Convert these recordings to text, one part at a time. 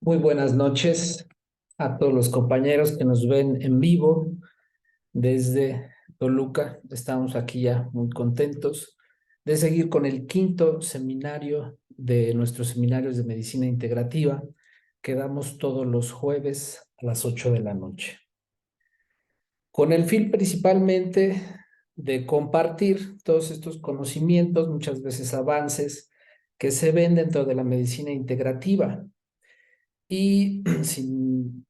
Muy buenas noches a todos los compañeros que nos ven en vivo desde Toluca. Estamos aquí ya muy contentos de seguir con el quinto seminario de nuestros seminarios de medicina integrativa que damos todos los jueves a las 8 de la noche. Con el fin principalmente de compartir todos estos conocimientos, muchas veces avances que se ven dentro de la medicina integrativa. Y sin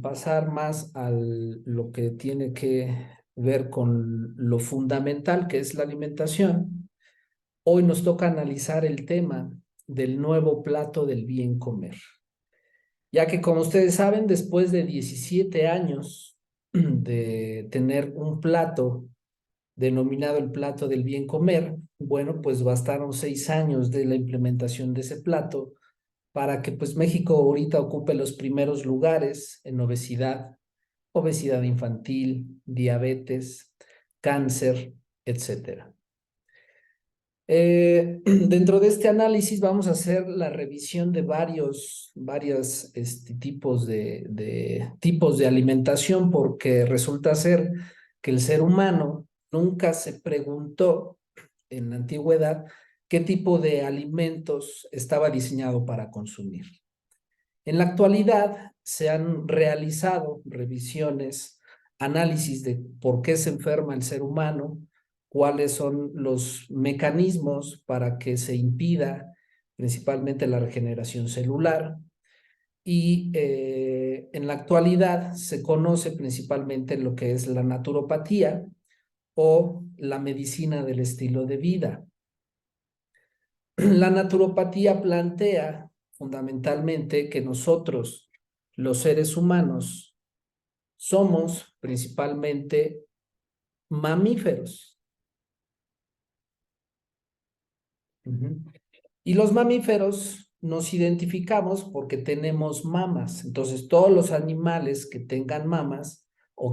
pasar más a lo que tiene que ver con lo fundamental que es la alimentación, hoy nos toca analizar el tema del nuevo plato del bien comer. Ya que como ustedes saben, después de 17 años de tener un plato denominado el plato del bien comer, bueno, pues bastaron 6 años de la implementación de ese plato para que pues México ahorita ocupe los primeros lugares en obesidad, obesidad infantil, diabetes, cáncer, etcétera. Dentro de este análisis vamos a hacer la revisión de varios tipos de alimentación, porque resulta ser que el ser humano nunca se preguntó en la antigüedad qué tipo de alimentos estaba diseñado para consumir. En la actualidad se han realizado revisiones, análisis de por qué se enferma el ser humano, cuáles son los mecanismos para que se impida principalmente la regeneración celular. Y en la actualidad se conoce principalmente lo que es la naturopatía o la medicina del estilo de vida. La naturopatía plantea fundamentalmente que nosotros, los seres humanos, somos principalmente mamíferos. Ujú. Y los mamíferos nos identificamos porque tenemos mamas. Entonces, todos los animales que tengan mamas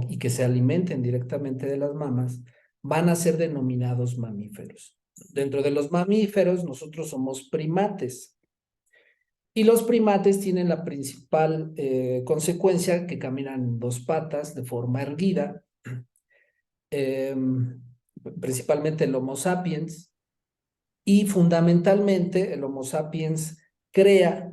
y que se alimenten directamente de las mamas van a ser denominados mamíferos. Dentro de los mamíferos, nosotros somos primates. Y los primates tienen la principal consecuencia que caminan en dos patas de forma erguida, eh, principalmente el Homo sapiens, y fundamentalmente el Homo sapiens crea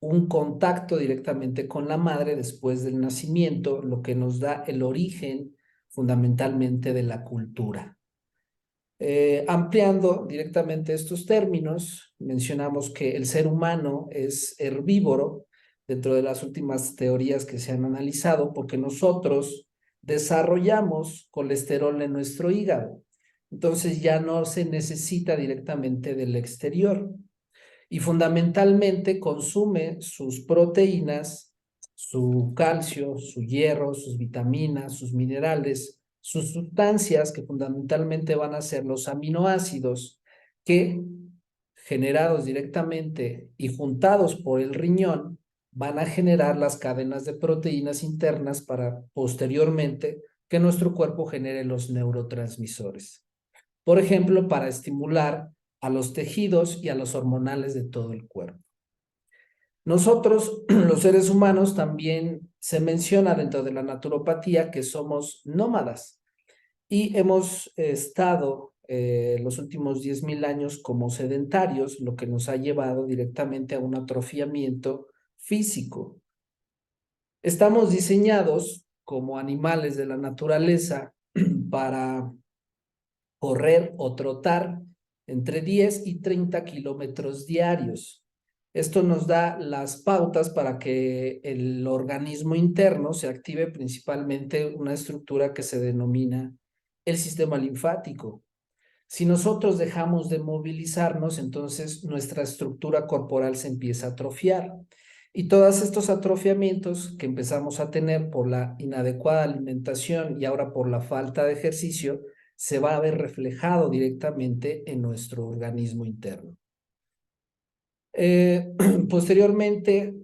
un contacto directamente con la madre después del nacimiento, lo que nos da el origen fundamentalmente de la cultura. Ampliando directamente estos términos, mencionamos que el ser humano es herbívoro dentro de las últimas teorías que se han analizado, porque nosotros desarrollamos colesterol en nuestro hígado. Entonces ya no se necesita directamente del exterior y fundamentalmente consume sus proteínas, su calcio, su hierro, sus vitaminas, sus minerales, sus sustancias que fundamentalmente van a ser los aminoácidos que generados directamente y juntados por el riñón van a generar las cadenas de proteínas internas para posteriormente que nuestro cuerpo genere los neurotransmisores. Por ejemplo, para estimular a los tejidos y a los hormonales de todo el cuerpo. Nosotros, los seres humanos, también se menciona dentro de la naturopatía que somos nómadas y hemos estado los últimos 10.000 años como sedentarios, lo que nos ha llevado directamente a un atrofiamiento físico. Estamos diseñados como animales de la naturaleza para correr o trotar entre 10 y 30 kilómetros diarios. Esto nos da las pautas para que el organismo interno se active, principalmente una estructura que se denomina el sistema linfático. Si nosotros dejamos de movilizarnos, entonces nuestra estructura corporal se empieza a atrofiar. Y todos estos atrofiamientos que empezamos a tener por la inadecuada alimentación y ahora por la falta de ejercicio, se va a ver reflejado directamente en nuestro organismo interno. Eh, Posteriormente,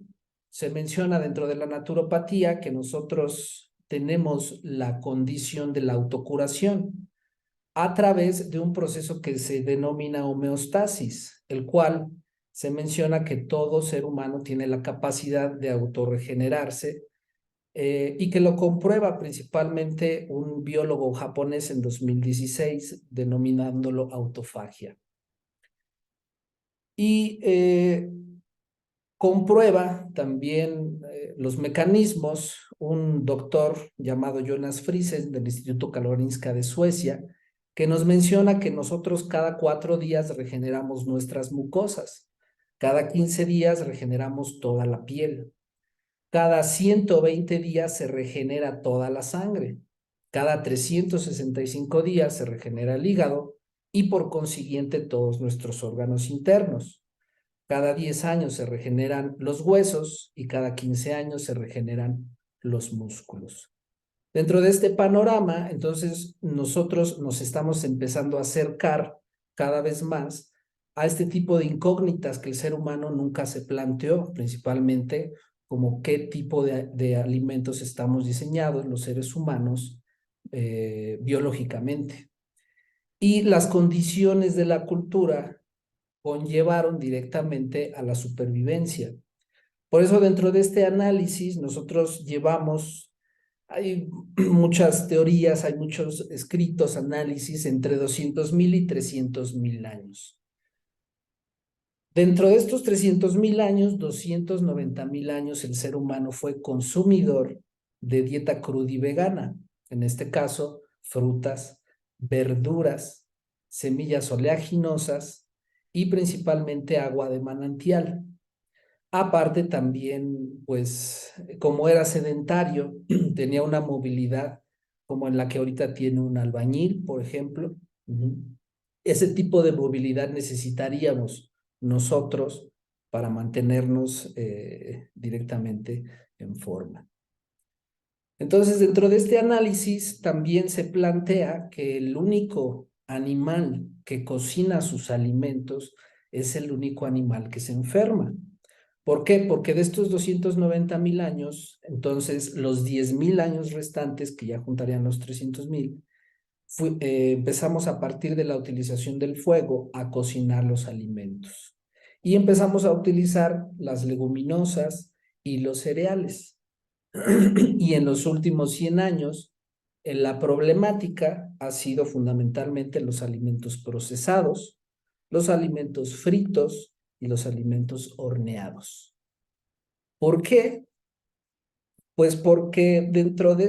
se menciona dentro de la naturopatía que nosotros tenemos la condición de la autocuración a través de un proceso que se denomina homeostasis, el cual se menciona que todo ser humano tiene la capacidad de autorregenerarse y que lo comprueba principalmente un biólogo japonés en 2016, denominándolo autofagia. Y comprueba también los mecanismos un doctor llamado Jonas Friesen del Instituto Karolinska de Suecia, que nos menciona que nosotros cada 4 días regeneramos nuestras mucosas, cada 15 días regeneramos toda la piel, cada 120 días se regenera toda la sangre, cada 365 días se regenera el hígado y por consiguiente todos nuestros órganos internos. Cada 10 años se regeneran los huesos y cada 15 años se regeneran los músculos. Dentro de este panorama, entonces, nosotros nos estamos empezando a acercar cada vez más a este tipo de incógnitas que el ser humano nunca se planteó, principalmente como qué tipo de alimentos estamos diseñados los seres humanos biológicamente. Y las condiciones de la cultura conllevaron directamente a la supervivencia. Por eso dentro de este análisis nosotros llevamos, hay muchas teorías, hay muchos escritos, análisis entre 200,000 y 300,000 años. Dentro de estos 300,000 años, 290,000 años, el ser humano fue consumidor de dieta cruda y vegana. En este caso, frutas, verduras, semillas oleaginosas y principalmente agua de manantial. Aparte también, pues, como era sedentario, tenía una movilidad como en la que ahorita tiene un albañil, por ejemplo. Ese tipo de movilidad necesitaríamos nosotros para mantenernos directamente en forma. Entonces, dentro de este análisis también se plantea que el único animal que cocina sus alimentos es el único animal que se enferma. ¿Por qué? Porque de estos 290,000 años, entonces los 10,000 años restantes, que ya juntarían los 300,000, empezamos a partir de la utilización del fuego a cocinar los alimentos. Y empezamos a utilizar las leguminosas y los cereales. Y en los últimos 100 años, la problemática ha sido fundamentalmente los alimentos procesados, los alimentos fritos y los alimentos horneados. ¿Por qué? Pues porque dentro de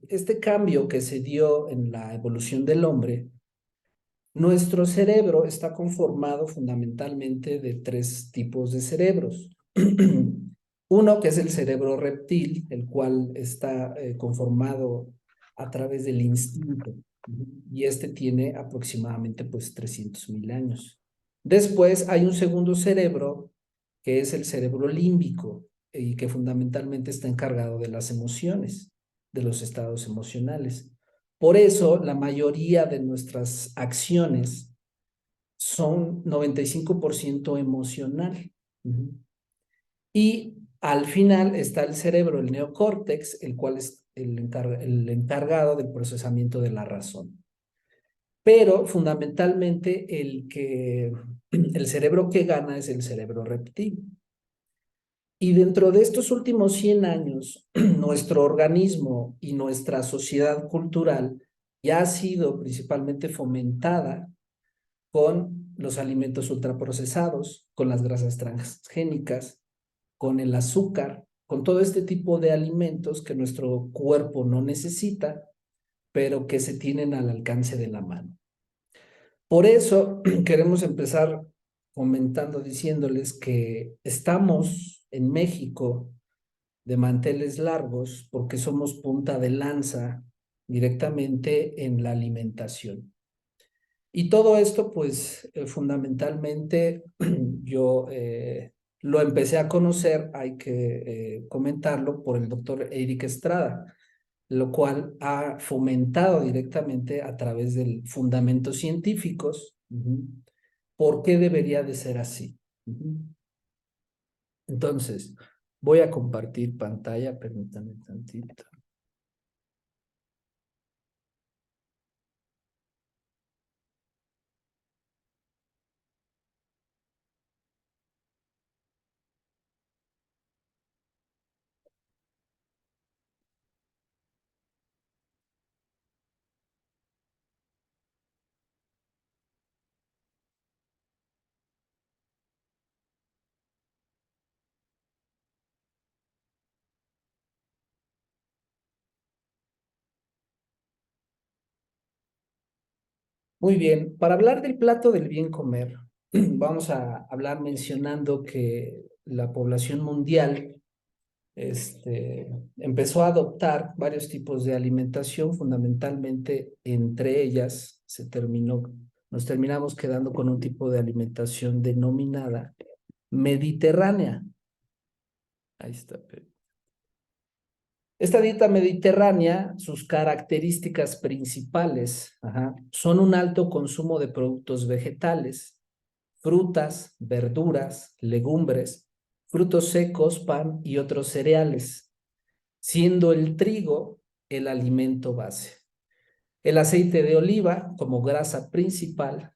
este cambio que se dio en la evolución del hombre, nuestro cerebro está conformado fundamentalmente de 3 tipos de cerebros. Uno que es el cerebro reptil, el cual está conformado a través del instinto. Y este tiene aproximadamente pues 300,000 años. Después hay un segundo cerebro que es el cerebro límbico y que fundamentalmente está encargado de las emociones, de los estados emocionales. Por eso, la mayoría de nuestras acciones son 95% emocional. Y al final está el cerebro, el neocórtex, el cual es el encargado del procesamiento de la razón. Pero fundamentalmente el cerebro que gana es el cerebro reptil. Y dentro de estos últimos 100 años, nuestro organismo y nuestra sociedad cultural ya ha sido principalmente fomentada con los alimentos ultraprocesados, con las grasas transgénicas, con el azúcar, con todo este tipo de alimentos que nuestro cuerpo no necesita, pero que se tienen al alcance de la mano. Por eso queremos empezar comentando, diciéndoles que estamos en México de manteles largos porque somos punta de lanza directamente en la alimentación. Y todo esto, pues, fundamentalmente yo lo empecé a conocer, hay que comentarlo, por el doctor Eric Estrada, lo cual ha fomentado directamente a través de fundamentos científicos, por qué debería de ser así. Entonces, voy a compartir pantalla, permítanme tantito. Muy bien, para hablar del plato del bien comer, vamos a hablar mencionando que la población mundial empezó a adoptar varios tipos de alimentación, fundamentalmente entre ellas nos terminamos quedando con un tipo de alimentación denominada mediterránea. Ahí está. Esta dieta mediterránea, sus características principales, son un alto consumo de productos vegetales, frutas, verduras, legumbres, frutos secos, pan y otros cereales, siendo el trigo el alimento base. El aceite de oliva como grasa principal,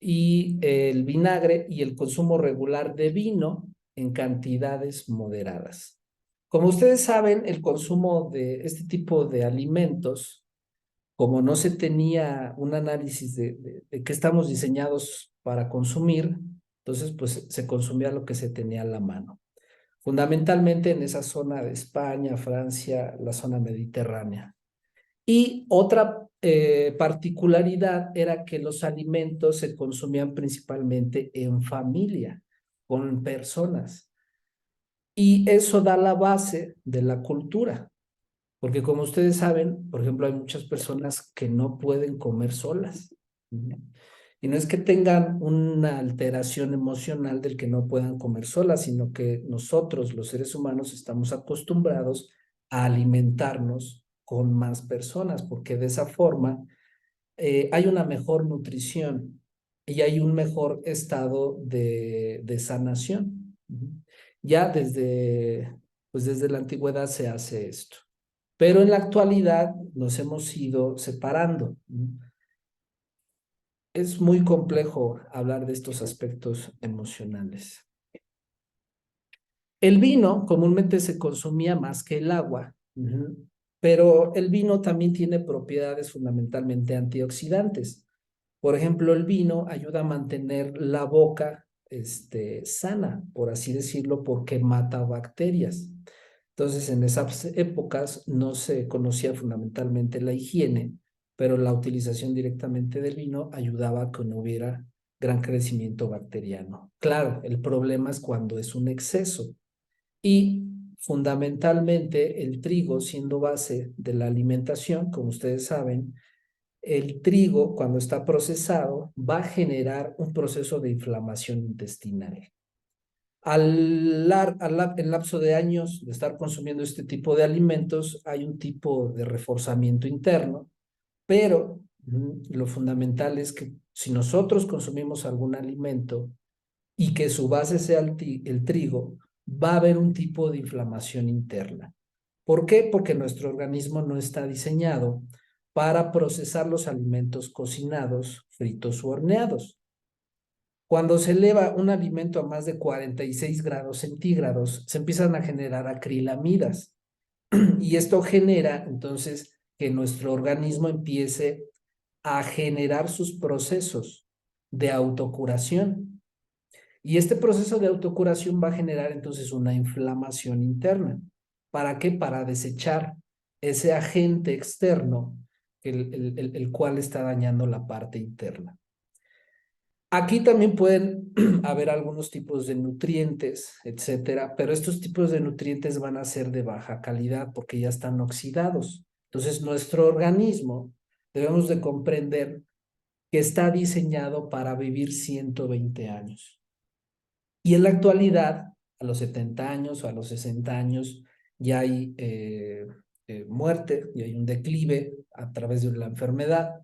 y el vinagre y el consumo regular de vino en cantidades moderadas. Como ustedes saben, el consumo de este tipo de alimentos, como no se tenía un análisis de qué estamos diseñados para consumir, entonces pues se consumía lo que se tenía a la mano. Fundamentalmente en esa zona de España, Francia, la zona mediterránea. Y otra particularidad era que los alimentos se consumían principalmente en familia, con personas. Y eso da la base de la cultura, porque como ustedes saben, por ejemplo, hay muchas personas que no pueden comer solas. Y no es que tengan una alteración emocional del que no puedan comer solas, sino que nosotros, los seres humanos, estamos acostumbrados a alimentarnos con más personas, porque de esa forma hay una mejor nutrición y hay un mejor estado de sanación. Ya desde la antigüedad se hace esto. Pero en la actualidad nos hemos ido separando. Es muy complejo hablar de estos aspectos emocionales. El vino comúnmente se consumía más que el agua, pero el vino también tiene propiedades fundamentalmente antioxidantes. Por ejemplo, el vino ayuda a mantener la boca sana, por así decirlo, porque mata bacterias. Entonces, en esas épocas no se conocía fundamentalmente la higiene, pero la utilización directamente del vino ayudaba a que no hubiera gran crecimiento bacteriano. Claro, el problema es cuando es un exceso. Y fundamentalmente el trigo, siendo base de la alimentación, como ustedes saben, el trigo, cuando está procesado, va a generar un proceso de inflamación intestinal. En lapso de años de estar consumiendo este tipo de alimentos, hay un tipo de reforzamiento interno, pero lo fundamental es que si nosotros consumimos algún alimento y que su base sea el trigo, va a haber un tipo de inflamación interna. ¿Por qué? Porque nuestro organismo no está diseñado para procesar los alimentos cocinados, fritos o horneados. Cuando se eleva un alimento a más de 46 grados centígrados, se empiezan a generar acrilamidas y esto genera entonces que nuestro organismo empiece a generar sus procesos de autocuración. Y este proceso de autocuración va a generar entonces una inflamación interna. ¿Para qué? Para desechar ese agente externo el cual está dañando la parte interna. Aquí también pueden haber algunos tipos de nutrientes, etcétera, pero estos tipos de nutrientes van a ser de baja calidad porque ya están oxidados. Entonces, nuestro organismo debemos de comprender que está diseñado para vivir 120 años. Y en la actualidad, a los 70 años o a los 60 años, ya hay muerte, ya hay un declive a través de la enfermedad.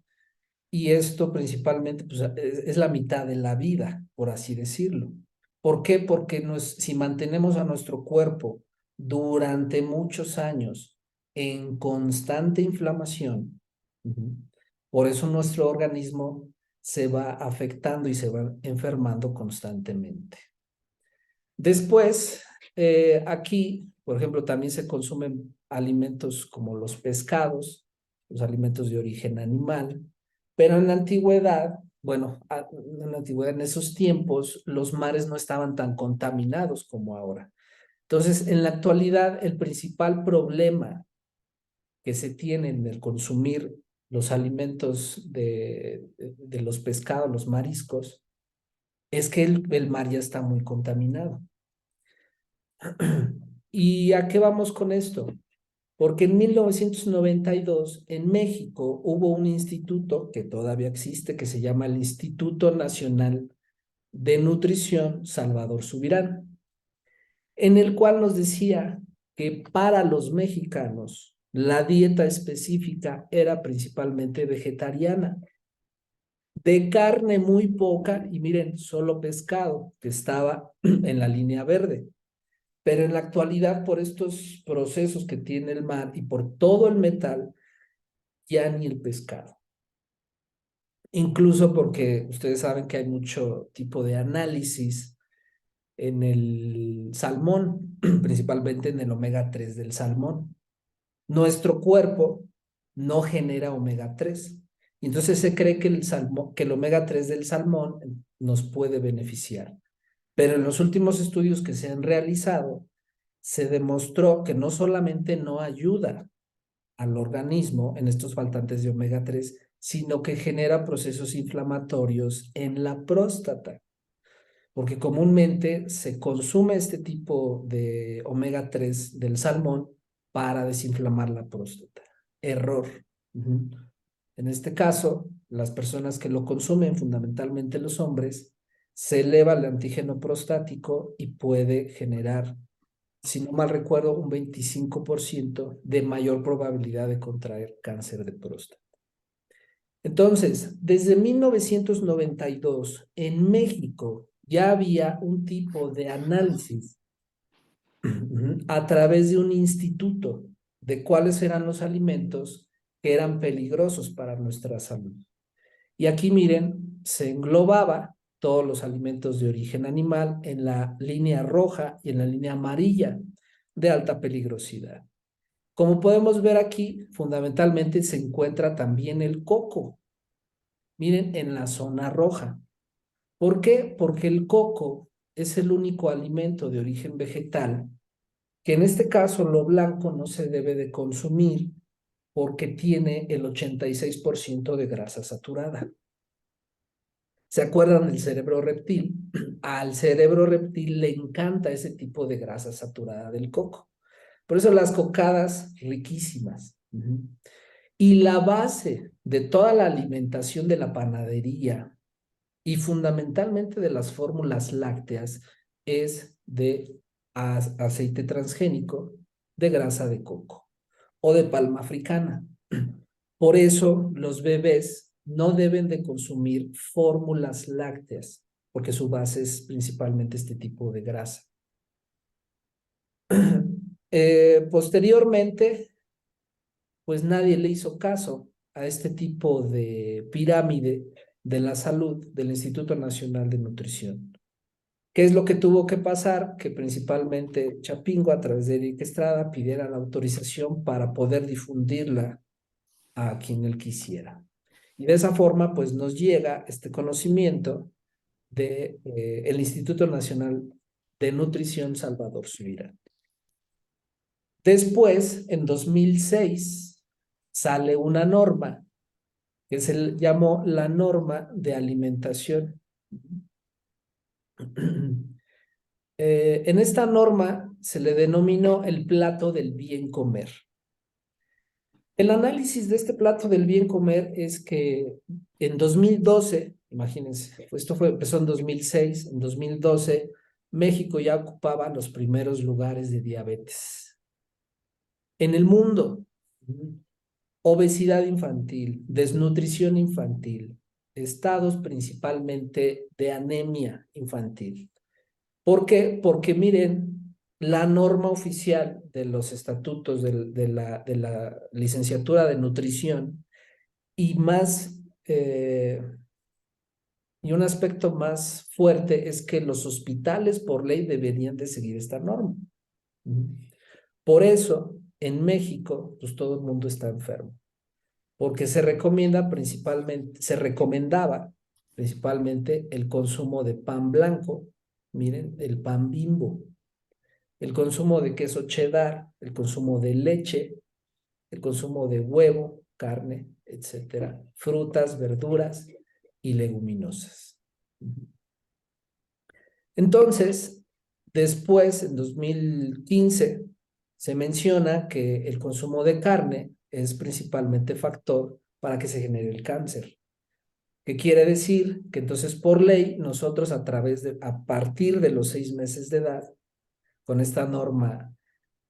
Y esto principalmente pues, es la mitad de la vida, por así decirlo. ¿Por qué? Porque si mantenemos a nuestro cuerpo durante muchos años en constante inflamación, por eso nuestro organismo se va afectando y se va enfermando constantemente. Después, aquí, por ejemplo, también se consumen alimentos como los pescados, los alimentos de origen animal, pero en la antigüedad, bueno, en la antigüedad, en esos tiempos, los mares no estaban tan contaminados como ahora. Entonces, en la actualidad, el principal problema que se tiene en el consumir los alimentos de los pescados, los mariscos, es que el mar ya está muy contaminado. ¿Y a qué vamos con esto? Porque en 1992 en México hubo un instituto que todavía existe, que se llama el Instituto Nacional de Nutrición Salvador Subirán, en el cual nos decía que para los mexicanos la dieta específica era principalmente vegetariana, de carne muy poca, y miren, solo pescado, que estaba en la línea verde. Pero en la actualidad, por estos procesos que tiene el mar y por todo el metal, ya ni el pescado. Incluso porque ustedes saben que hay mucho tipo de análisis en el salmón, principalmente en el omega 3 del salmón. Nuestro cuerpo no genera omega 3. Entonces se cree que que el omega 3 del salmón nos puede beneficiar. Pero en los últimos estudios que se han realizado, se demostró que no solamente no ayuda al organismo en estos faltantes de omega 3, sino que genera procesos inflamatorios en la próstata, porque comúnmente se consume este tipo de omega 3 del salmón para desinflamar la próstata. Error. En este caso, las personas que lo consumen, fundamentalmente los hombres, se eleva el antígeno prostático y puede generar, si no mal recuerdo, un 25% de mayor probabilidad de contraer cáncer de próstata. Entonces, desde 1992 en México ya había un tipo de análisis a través de un instituto de cuáles eran los alimentos que eran peligrosos para nuestra salud. Y aquí miren, se englobaba todos los alimentos de origen animal en la línea roja y en la línea amarilla de alta peligrosidad. Como podemos ver aquí, fundamentalmente se encuentra también el coco. Miren, en la zona roja. ¿Por qué? Porque el coco es el único alimento de origen vegetal que en este caso lo blanco no se debe de consumir porque tiene el 86% de grasa saturada. ¿Se acuerdan del cerebro reptil? Al cerebro reptil le encanta ese tipo de grasa saturada del coco. Por eso las cocadas riquísimas. Y la base de toda la alimentación de la panadería y fundamentalmente de las fórmulas lácteas es de aceite transgénico de grasa de coco o de palma africana. Por eso los bebés no deben de consumir fórmulas lácteas, porque su base es principalmente este tipo de grasa. Posteriormente, pues nadie le hizo caso a este tipo de pirámide de la salud del Instituto Nacional de Nutrición. ¿Qué es lo que tuvo que pasar? Que principalmente Chapingo, a través de Eric Estrada, pidiera la autorización para poder difundirla a quien él quisiera. Y de esa forma, pues nos llega este conocimiento de el Instituto Nacional de Nutrición Salvador Subirán. Después, en 2006, sale una norma que se llamó la norma de alimentación. En esta norma se le denominó el plato del bien comer. El análisis de este plato del bien comer es que en 2012, imagínense, empezó en 2006, en 2012 México ya ocupaba los primeros lugares de diabetes. En el mundo, obesidad infantil, desnutrición infantil, estados principalmente de anemia infantil. ¿Por qué? Porque miren, la norma oficial de los estatutos de la licenciatura de nutrición y más, y un aspecto más fuerte es que los hospitales por ley deberían de seguir esta norma. Por eso, en México, pues todo el mundo está enfermo, porque se recomendaba principalmente el consumo de pan blanco, miren, el pan Bimbo, el consumo de queso cheddar, el consumo de leche, el consumo de huevo, carne, etcétera, frutas, verduras y leguminosas. Entonces, después, en 2015, se menciona que el consumo de carne es principalmente factor para que se genere el cáncer. ¿Qué quiere decir? Que entonces por ley nosotros a partir de los 6 meses de edad, con esta norma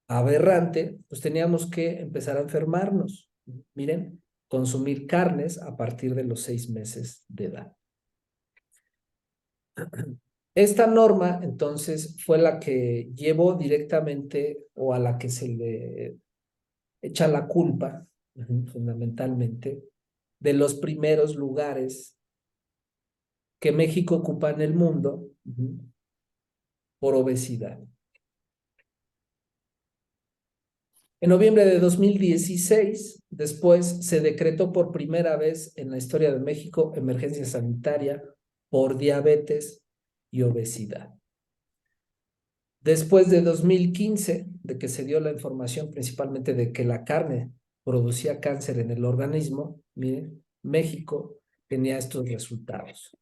aberrante, pues teníamos que empezar a enfermarnos. Miren, consumir carnes a partir de los 6 meses de edad. Esta norma, entonces, fue la que llevó directamente o a la que se le echa la culpa, fundamentalmente, de los primeros lugares que México ocupa en el mundo por obesidad. En noviembre de 2016, después se decretó por primera vez en la historia de México emergencia sanitaria por diabetes y obesidad. Después de 2015, de que se dio la información principalmente de que la carne producía cáncer en el organismo, miren, México tenía estos resultados.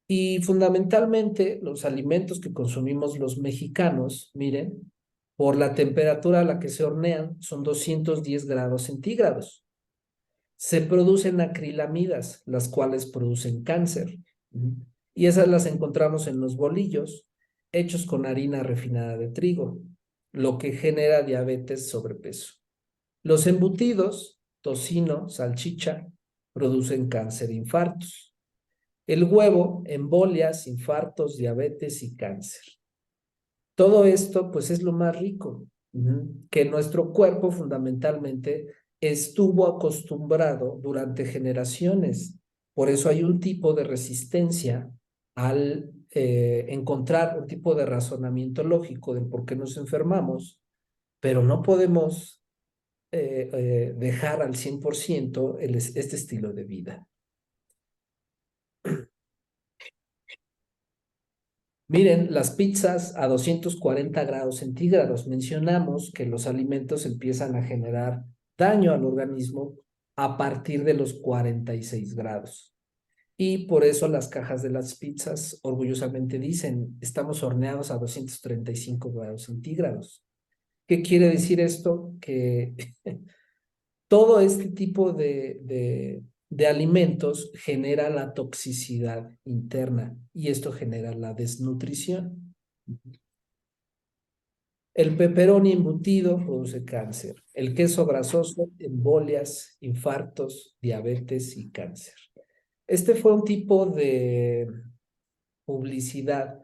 Y fundamentalmente los alimentos que consumimos los mexicanos, miren, por la temperatura a la que se hornean son 210 grados centígrados. Se producen acrilamidas, las cuales producen cáncer. Y esas las encontramos en los bolillos, hechos con harina refinada de trigo, lo que genera diabetes, sobrepeso. Los embutidos, tocino, salchicha, producen cáncer e infartos. El huevo, embolias, infartos, diabetes y cáncer. Todo esto, pues, es lo más rico, que nuestro cuerpo fundamentalmente estuvo acostumbrado durante generaciones. Por eso hay un tipo de resistencia al encontrar un tipo de razonamiento lógico del por qué nos enfermamos, pero no podemos dejar al 100% este estilo de vida. Miren, las pizzas a 240 grados centígrados. Mencionamos que los alimentos empiezan a generar daño al organismo a partir de los 46 grados. Y por eso las cajas de las pizzas orgullosamente dicen, estamos horneados a 235 grados centígrados. ¿Qué quiere decir esto? Que todo este tipo de alimentos genera la toxicidad interna y esto genera la desnutrición. El pepperoni embutido produce cáncer. El queso grasoso, embolias, infartos, diabetes y cáncer. Este fue un tipo de publicidad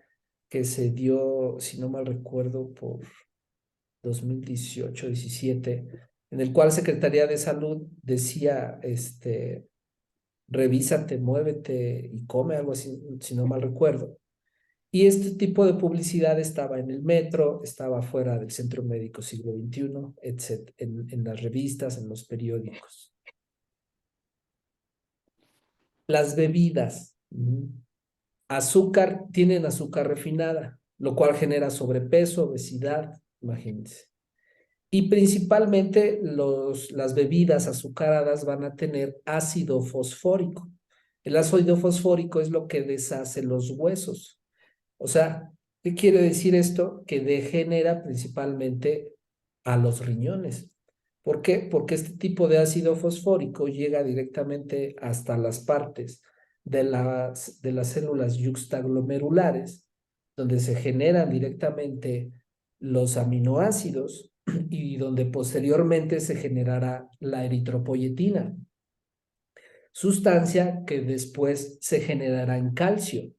que se dio, si no mal recuerdo, por 2018-17, en el cual Secretaría de Salud decía, revísate, muévete y come, algo así, si no mal recuerdo. Y este tipo de publicidad estaba en el metro, estaba fuera del Centro Médico Siglo XXI, etc., en las revistas, en los periódicos. Las bebidas, azúcar, tienen azúcar refinada, lo cual genera sobrepeso, obesidad, imagínense. Y principalmente las bebidas azucaradas van a tener ácido fosfórico. El ácido fosfórico es lo que deshace los huesos. O sea, ¿qué quiere decir esto? Que degenera principalmente a los riñones. ¿Por qué? Porque este tipo de ácido fosfórico llega directamente hasta las partes de las células yuxtaglomerulares, donde se generan directamente los aminoácidos y donde posteriormente se generará la eritropoyetina, sustancia que después se generará en calcio,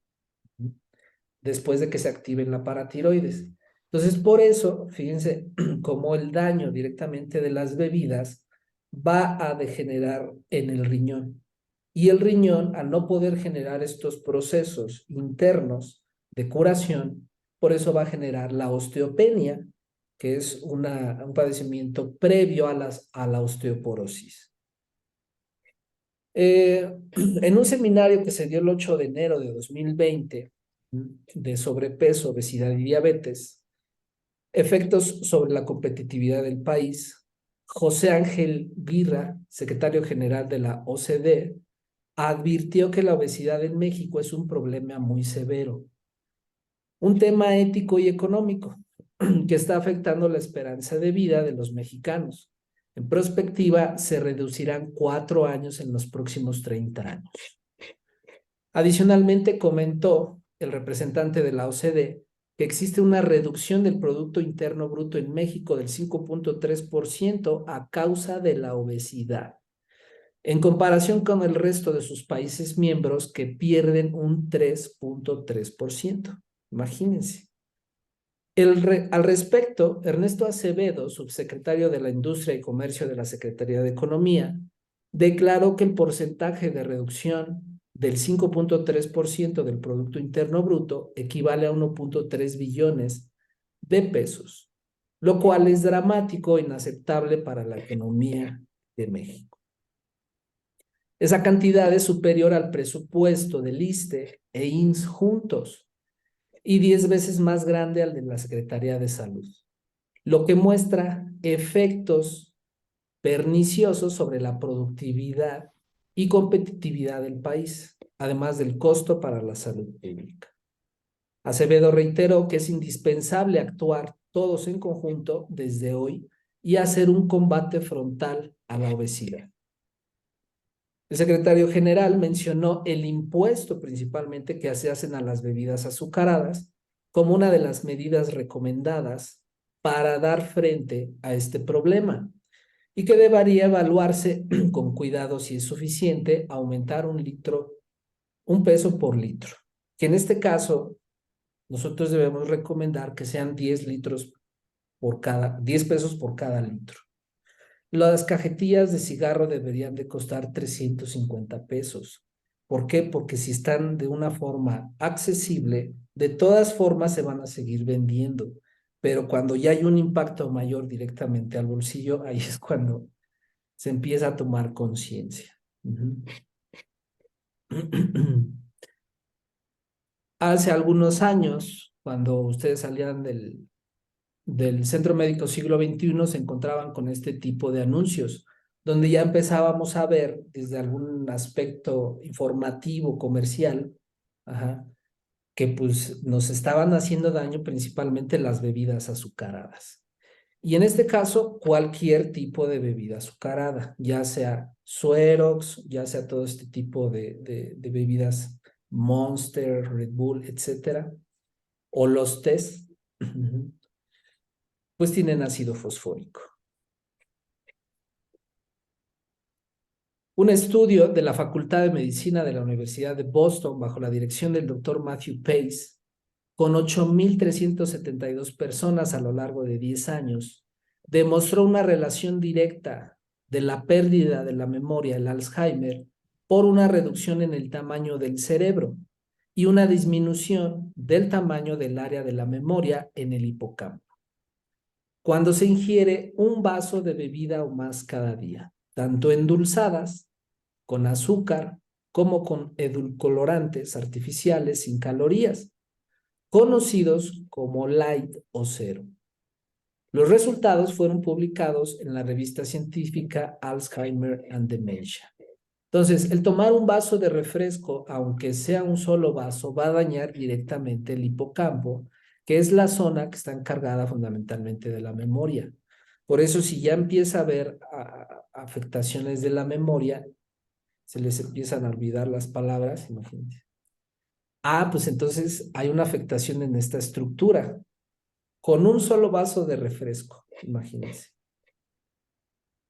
después de que se active la paratiroides. Entonces, por eso, fíjense cómo el daño directamente de las bebidas va a degenerar en el riñón. Y el riñón, al no poder generar estos procesos internos de curación, por eso va a generar la osteopenia, que es un padecimiento previo a la osteoporosis. En un seminario que se dio el 8 de enero de 2020 de sobrepeso, obesidad y diabetes, efectos sobre la competitividad del país, José Ángel Guirra, secretario general de la OCDE, advirtió que la obesidad en México es un problema muy severo, un tema ético y económico que está afectando la esperanza de vida de los mexicanos. En prospectiva, se reducirán 4 años en los próximos 30 años. Adicionalmente, comentó el representante de la OCDE que existe una reducción del Producto Interno Bruto en México del 5.3% a causa de la obesidad, en comparación con el resto de sus países miembros que pierden un 3.3%. Imagínense. Al respecto, Ernesto Acevedo, subsecretario de la Industria y Comercio de la Secretaría de Economía, declaró que el porcentaje de reducción del 5.3% del Producto Interno Bruto equivale a 1.3 billones de pesos, lo cual es dramático e inaceptable para la economía de México. Esa cantidad es superior al presupuesto del ISSSTE e IMSS juntos y 10 veces más grande al de la Secretaría de Salud, lo que muestra efectos perniciosos sobre la productividad y competitividad del país, además del costo para la salud pública. Acevedo reiteró que es indispensable actuar todos en conjunto desde hoy y hacer un combate frontal a la obesidad. El secretario general mencionó el impuesto principalmente que se hacen a las bebidas azucaradas como una de las medidas recomendadas para dar frente a este problema y que debería evaluarse con cuidado si es suficiente aumentar un peso por litro, que en este caso nosotros debemos recomendar que sean 10 pesos por cada litro. Las cajetillas de cigarro deberían de costar 350 pesos. ¿Por qué? Porque si están de una forma accesible, de todas formas se van a seguir vendiendo. Pero cuando ya hay un impacto mayor directamente al bolsillo, ahí es cuando se empieza a tomar conciencia. Hace algunos años, cuando ustedes salían del Centro Médico Siglo XXI, se encontraban con este tipo de anuncios, donde ya empezábamos a ver desde algún aspecto informativo, comercial, ajá, que pues nos estaban haciendo daño principalmente las bebidas azucaradas. Y en este caso, cualquier tipo de bebida azucarada, ya sea Suerox, ya sea todo este tipo de bebidas Monster, Red Bull, etcétera, o los tés, pues tienen ácido fosfórico. Un estudio de la Facultad de Medicina de la Universidad de Boston, bajo la dirección del doctor Matthew Pace, con 8,372 personas a lo largo de 10 años, demostró una relación directa de la pérdida de la memoria, el Alzheimer, por una reducción en el tamaño del cerebro y una disminución del tamaño del área de la memoria en el hipocampo, cuando se ingiere un vaso de bebida o más cada día, tanto endulzadas, con azúcar, como con edulcorantes artificiales sin calorías, conocidos como light o cero. Los resultados fueron publicados en la revista científica Alzheimer and Dementia. Entonces, el tomar un vaso de refresco, aunque sea un solo vaso, va a dañar directamente el hipocampo, que es la zona que está encargada fundamentalmente de la memoria. Por eso, si ya empieza a haber afectaciones de la memoria, se les empiezan a olvidar las palabras, imagínense. Pues entonces hay una afectación en esta estructura, con un solo vaso de refresco, imagínense.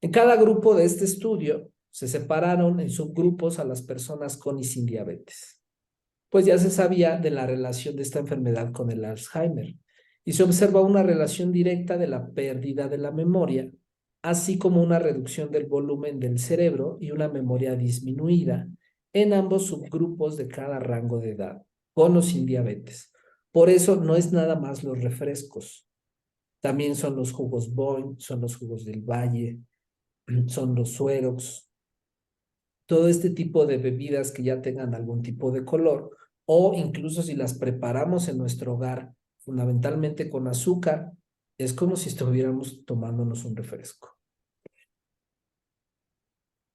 En cada grupo de este estudio se separaron en subgrupos a las personas con y sin diabetes, pues ya se sabía de la relación de esta enfermedad con el Alzheimer y se observa una relación directa de la pérdida de la memoria, así como una reducción del volumen del cerebro y una memoria disminuida en ambos subgrupos de cada rango de edad, con o sin diabetes. Por eso no es nada más los refrescos, también son los jugos Boing, son los jugos del Valle, son los suerox, todo este tipo de bebidas que ya tengan algún tipo de color, o incluso si las preparamos en nuestro hogar, fundamentalmente con azúcar, es como si estuviéramos tomándonos un refresco.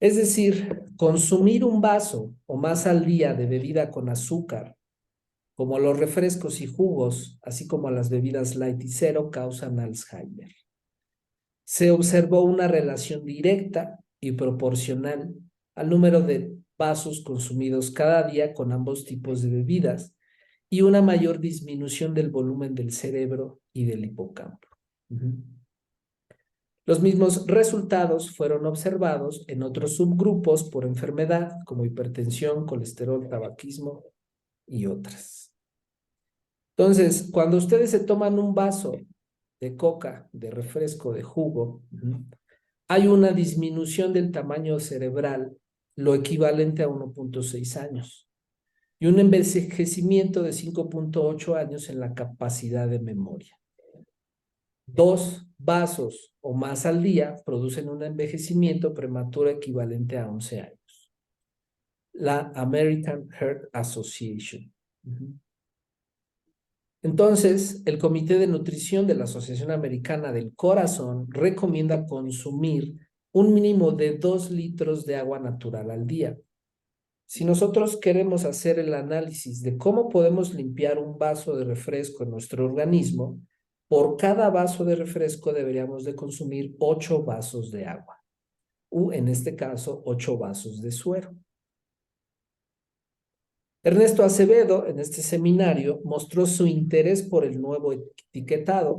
Es decir, consumir un vaso o más al día de bebida con azúcar, como los refrescos y jugos, así como las bebidas light y cero, causan Alzheimer. Se observó una relación directa y proporcional al número de vasos consumidos cada día con ambos tipos de bebidas y una mayor disminución del volumen del cerebro y del hipocampo. Los mismos resultados fueron observados en otros subgrupos por enfermedad como hipertensión, colesterol, tabaquismo y otras. Entonces, cuando ustedes se toman un vaso de coca, de refresco, de jugo, hay una disminución del tamaño cerebral, lo equivalente a 1.6 años, y un envejecimiento de 5.8 años en la capacidad de memoria. 2 vasos o más al día producen un envejecimiento prematuro equivalente a 11 años. La American Heart Association. Entonces, el Comité de Nutrición de la Asociación Americana del Corazón recomienda consumir un mínimo de 2 litros de agua natural al día. Si nosotros queremos hacer el análisis de cómo podemos limpiar un vaso de refresco en nuestro organismo, por cada vaso de refresco deberíamos de consumir 8 vasos de agua, o en este caso, 8 vasos de suero. Ernesto Acevedo, en este seminario, mostró su interés por el nuevo etiquetado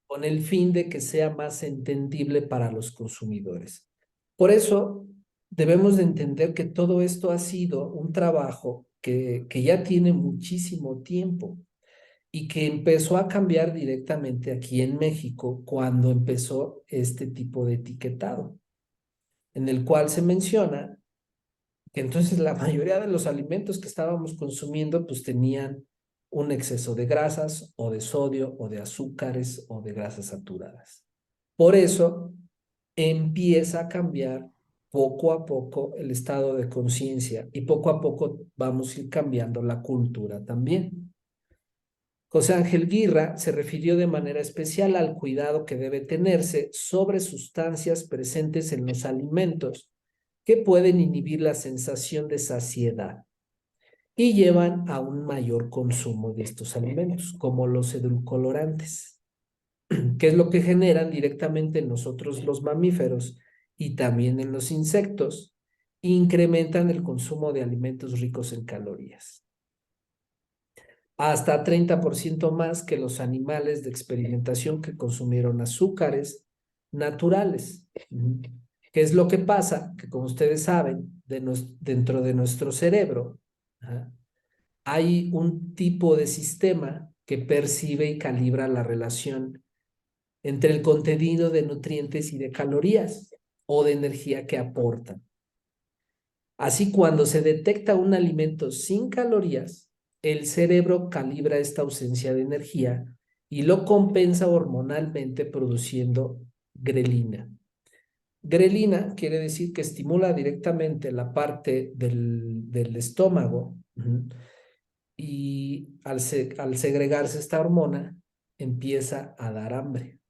con el fin de que sea más entendible para los consumidores. Por eso, debemos de entender que todo esto ha sido un trabajo que ya tiene muchísimo tiempo y que empezó a cambiar directamente aquí en México cuando empezó este tipo de etiquetado, en el cual se menciona que entonces la mayoría de los alimentos que estábamos consumiendo pues tenían un exceso de grasas o de sodio o de azúcares o de grasas saturadas. Por eso empieza a cambiar poco a poco el estado de conciencia y poco a poco vamos a ir cambiando la cultura también. José Ángel Guirra se refirió de manera especial al cuidado que debe tenerse sobre sustancias presentes en los alimentos que pueden inhibir la sensación de saciedad y llevan a un mayor consumo de estos alimentos, como los edulcorantes, que es lo que generan directamente en nosotros los mamíferos y también en los insectos, incrementan el consumo de alimentos ricos en calorías hasta 30% más que los animales de experimentación que consumieron azúcares naturales. ¿Qué es lo que pasa? Que como ustedes saben, dentro de nuestro cerebro hay un tipo de sistema que percibe y calibra la relación entre el contenido de nutrientes y de calorías o de energía que aportan. Así, cuando se detecta un alimento sin calorías, el cerebro calibra esta ausencia de energía y lo compensa hormonalmente produciendo grelina. Grelina quiere decir que estimula directamente la parte del estómago y al segregarse esta hormona empieza a dar hambre,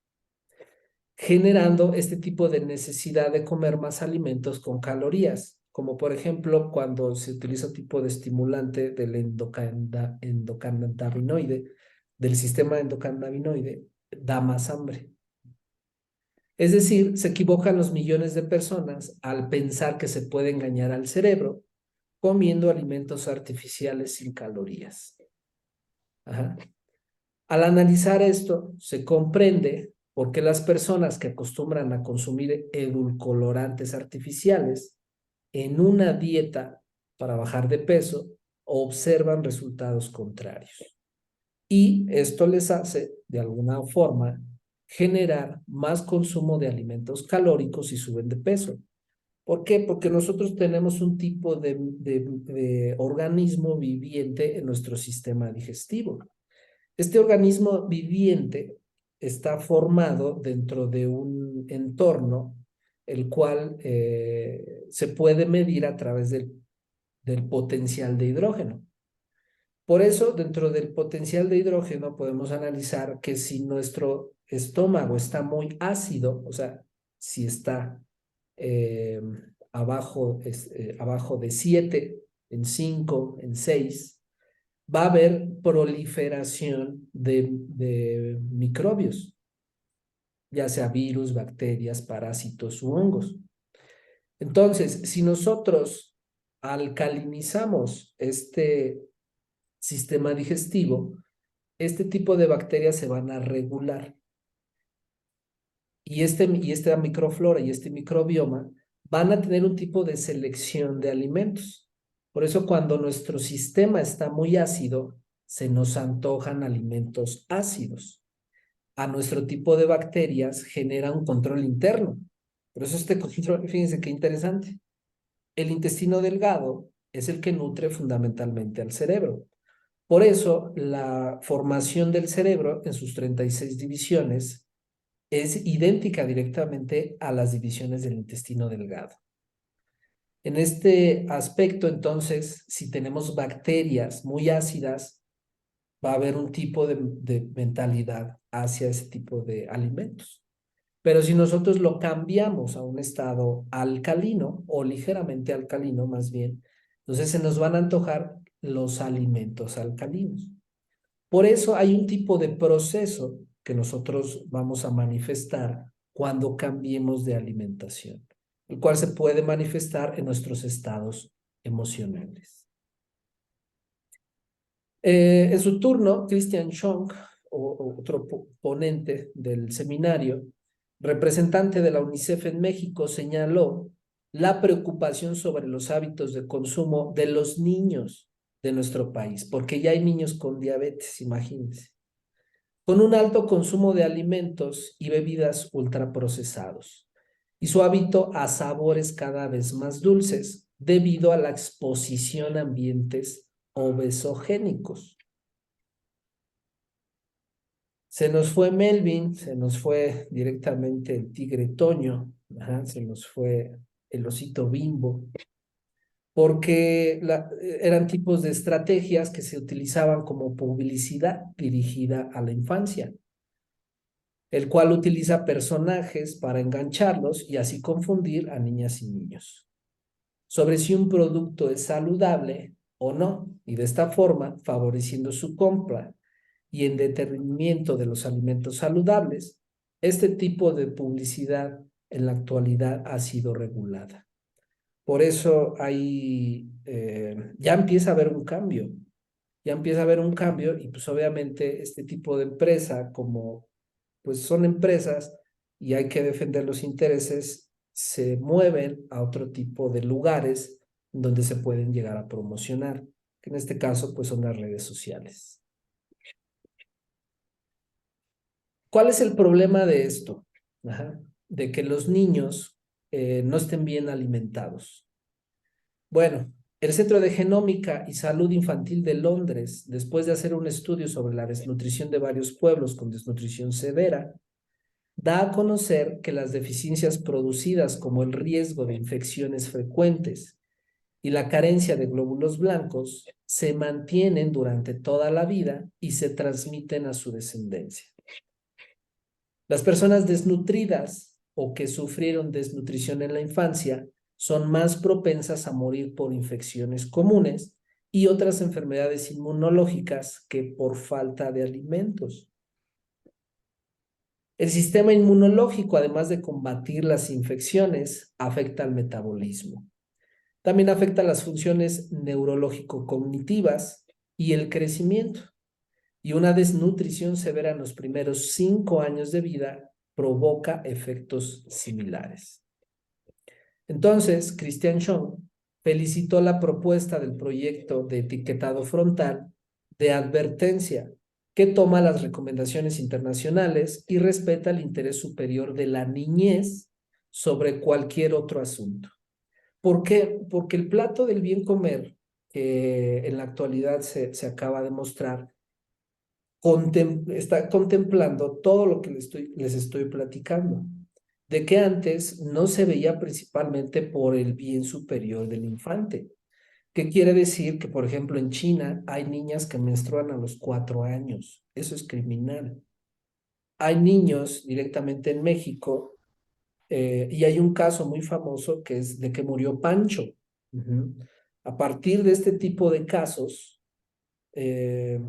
generando este tipo de necesidad de comer más alimentos con calorías, como por ejemplo cuando se utiliza un tipo de estimulante del endocannabinoide, del sistema endocannabinoide, da más hambre. Es decir, se equivocan los millones de personas al pensar que se puede engañar al cerebro comiendo alimentos artificiales sin calorías. Ajá. Al analizar esto, se comprende por qué las personas que acostumbran a consumir edulcorantes artificiales en una dieta para bajar de peso observan resultados contrarios. Y esto les hace, de alguna forma, generar más consumo de alimentos calóricos y suben de peso. ¿Por qué? Porque nosotros tenemos un tipo de organismo viviente en nuestro sistema digestivo. Este organismo viviente está formado dentro de un entorno el cual se puede medir a través del potencial de hidrógeno. Por eso, dentro del potencial de hidrógeno podemos analizar que si nuestro estómago está muy ácido, o sea, si está abajo de 7, en 5, en 6, va a haber proliferación de microbios, ya sea virus, bacterias, parásitos u hongos. Entonces, si nosotros alcalinizamos este sistema digestivo, este tipo de bacterias se van a regular y esta microflora y este microbioma van a tener un tipo de selección de alimentos. Por eso cuando nuestro sistema está muy ácido, se nos antojan alimentos ácidos. A nuestro tipo de bacterias genera un control interno. Por eso este control, fíjense qué interesante. El intestino delgado es el que nutre fundamentalmente al cerebro. Por eso la formación del cerebro en sus 36 divisiones es idéntica directamente a las divisiones del intestino delgado. En este aspecto, entonces, si tenemos bacterias muy ácidas, va a haber un tipo de mentalidad hacia ese tipo de alimentos. Pero si nosotros lo cambiamos a un estado alcalino o ligeramente alcalino más bien, entonces se nos van a antojar los alimentos alcalinos. Por eso hay un tipo de proceso que nosotros vamos a manifestar cuando cambiemos de alimentación, el cual se puede manifestar en nuestros estados emocionales. En su turno, Christian Schonk, otro ponente del seminario, representante de la UNICEF en México, señaló la preocupación sobre los hábitos de consumo de los niños de nuestro país, porque ya hay niños con diabetes, imagínense, con un alto consumo de alimentos y bebidas ultraprocesados, y su hábito a sabores cada vez más dulces debido a la exposición a ambientes obesogénicos. Se nos fue Melvin, se nos fue directamente el tigre Toño, se nos fue el osito Bimbo, porque eran tipos de estrategias que se utilizaban como publicidad dirigida a la infancia, el cual utiliza personajes para engancharlos y así confundir a niñas y niños sobre si un producto es saludable o no, y de esta forma favoreciendo su compra y en detrimento de los alimentos saludables. Este tipo de publicidad en la actualidad ha sido regulada. Por eso ya empieza a haber un cambio, ya empieza a haber un cambio y pues obviamente este tipo de empresa, como pues son empresas y hay que defender los intereses, se mueven a otro tipo de lugares donde se pueden llegar a promocionar, que en este caso pues son las redes sociales. ¿Cuál es el problema de esto? De que los niños no estén bien alimentados. Bueno, el Centro de Genómica y Salud Infantil de Londres, después de hacer un estudio sobre la desnutrición de varios pueblos con desnutrición severa, da a conocer que las deficiencias producidas como el riesgo de infecciones frecuentes y la carencia de glóbulos blancos se mantienen durante toda la vida y se transmiten a su descendencia. Las personas desnutridas o que sufrieron desnutrición en la infancia son más propensas a morir por infecciones comunes y otras enfermedades inmunológicas que por falta de alimentos. El sistema inmunológico, además de combatir las infecciones, afecta al metabolismo. También afecta las funciones neurológico-cognitivas y el crecimiento. Y una desnutrición severa en los primeros 5 años de vida provoca efectos similares. Entonces, Christian Schonk felicitó la propuesta del proyecto de etiquetado frontal de advertencia, que toma las recomendaciones internacionales y respeta el interés superior de la niñez sobre cualquier otro asunto. ¿Por qué? Porque el plato del bien comer, que en la actualidad se acaba de mostrar, está contemplando todo lo que les estoy platicando, de que antes no se veía principalmente por el bien superior del infante. ¿Qué quiere decir? Que, por ejemplo, en China hay niñas que menstruan a los 4 años. Eso es criminal. Hay niños directamente en México Y hay un caso muy famoso que es de que murió Pancho. Ujú. A partir de este tipo de casos, eh,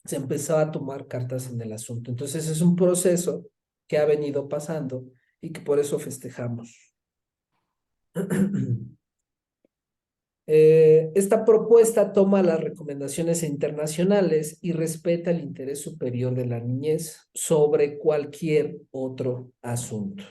se empezó a tomar cartas en el asunto. Entonces es un proceso que ha venido pasando y que por eso festejamos. Esta propuesta toma las recomendaciones internacionales y respeta el interés superior de la niñez sobre cualquier otro asunto.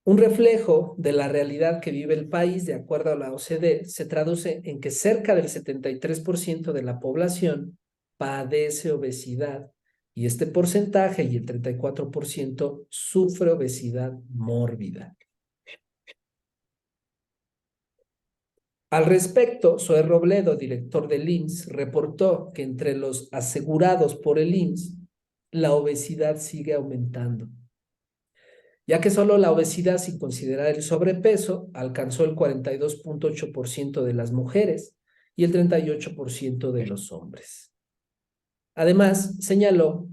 Un reflejo de la realidad que vive el país, de acuerdo a la OCDE, se traduce en que cerca del 73% de la población padece obesidad y este porcentaje y el 34% sufre obesidad mórbida. Al respecto, Zoe Robledo, director del IMSS, reportó que entre los asegurados por el IMSS, la obesidad sigue aumentando, ya que solo la obesidad, sin considerar el sobrepeso, alcanzó el 42.8% de las mujeres y el 38% de los hombres. Además, señaló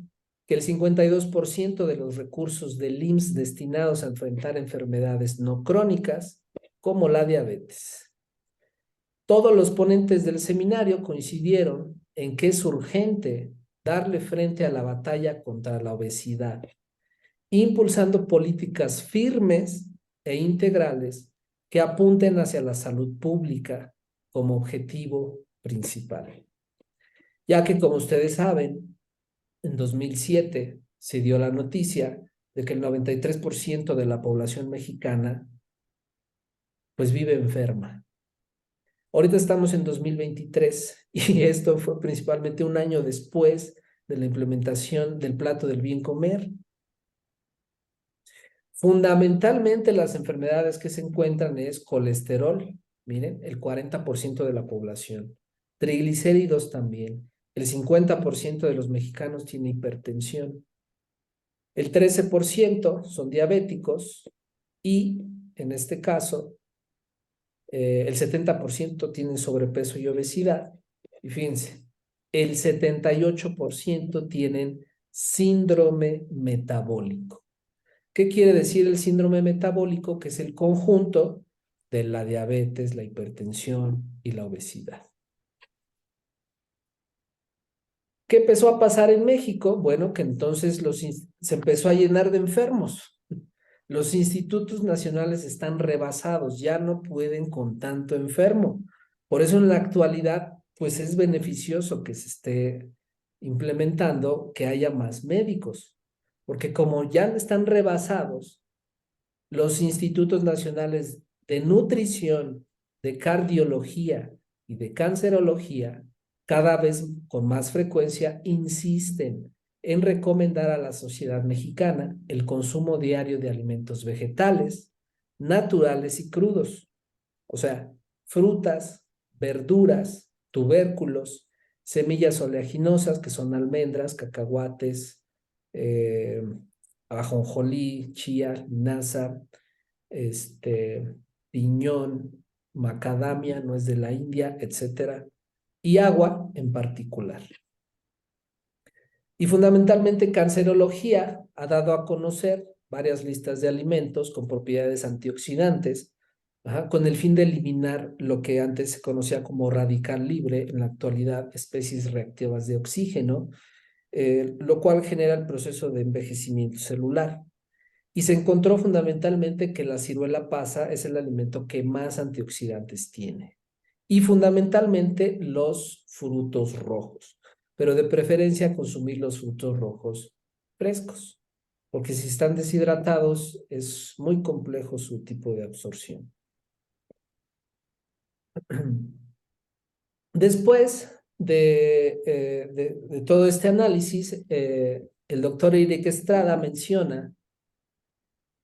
que el 52% de los recursos del IMSS destinados a enfrentar enfermedades no crónicas, como la diabetes. Todos los ponentes del seminario coincidieron en que es urgente darle frente a la batalla contra la obesidad, impulsando políticas firmes e integrales que apunten hacia la salud pública como objetivo principal. Ya que, como ustedes saben, en 2007 se dio la noticia de que el 93% de la población mexicana pues vive enferma. Ahorita estamos en 2023 y esto fue principalmente un año después de la implementación del plato del bien comer. Fundamentalmente las enfermedades que se encuentran es colesterol, miren, el 40% de la población, triglicéridos también, el 50% de los mexicanos tiene hipertensión, el 13% son diabéticos y en este caso el 70% tienen sobrepeso y obesidad. Y fíjense, el 78% tienen síndrome metabólico. ¿Qué quiere decir el síndrome metabólico? Que es el conjunto de la diabetes, la hipertensión y la obesidad. ¿Qué empezó a pasar en México? Bueno, que entonces se empezó a llenar de enfermos. Los institutos nacionales están rebasados, ya no pueden con tanto enfermo. Por eso en la actualidad, pues es beneficioso que se esté implementando que haya más médicos, porque como ya están rebasados, los institutos nacionales de nutrición, de cardiología y de cancerología, cada vez con más frecuencia insisten en recomendar a la sociedad mexicana el consumo diario de alimentos vegetales, naturales y crudos, o sea, frutas, verduras, tubérculos, semillas oleaginosas, que son almendras, cacahuates, eh, ajonjolí, chía, linaza, piñón, macadamia, nuez de la India, etcétera, y agua en particular. Y fundamentalmente cancerología ha dado a conocer varias listas de alimentos con propiedades antioxidantes, con el fin de eliminar lo que antes se conocía como radical libre, en la actualidad especies reactivas de oxígeno, lo cual genera el proceso de envejecimiento celular. Y se encontró fundamentalmente que la ciruela pasa es el alimento que más antioxidantes tiene. Y fundamentalmente los frutos rojos, pero de preferencia consumir los frutos rojos frescos, porque si están deshidratados es muy complejo su tipo de absorción. Después de todo este análisis, el doctor Eric Estrada menciona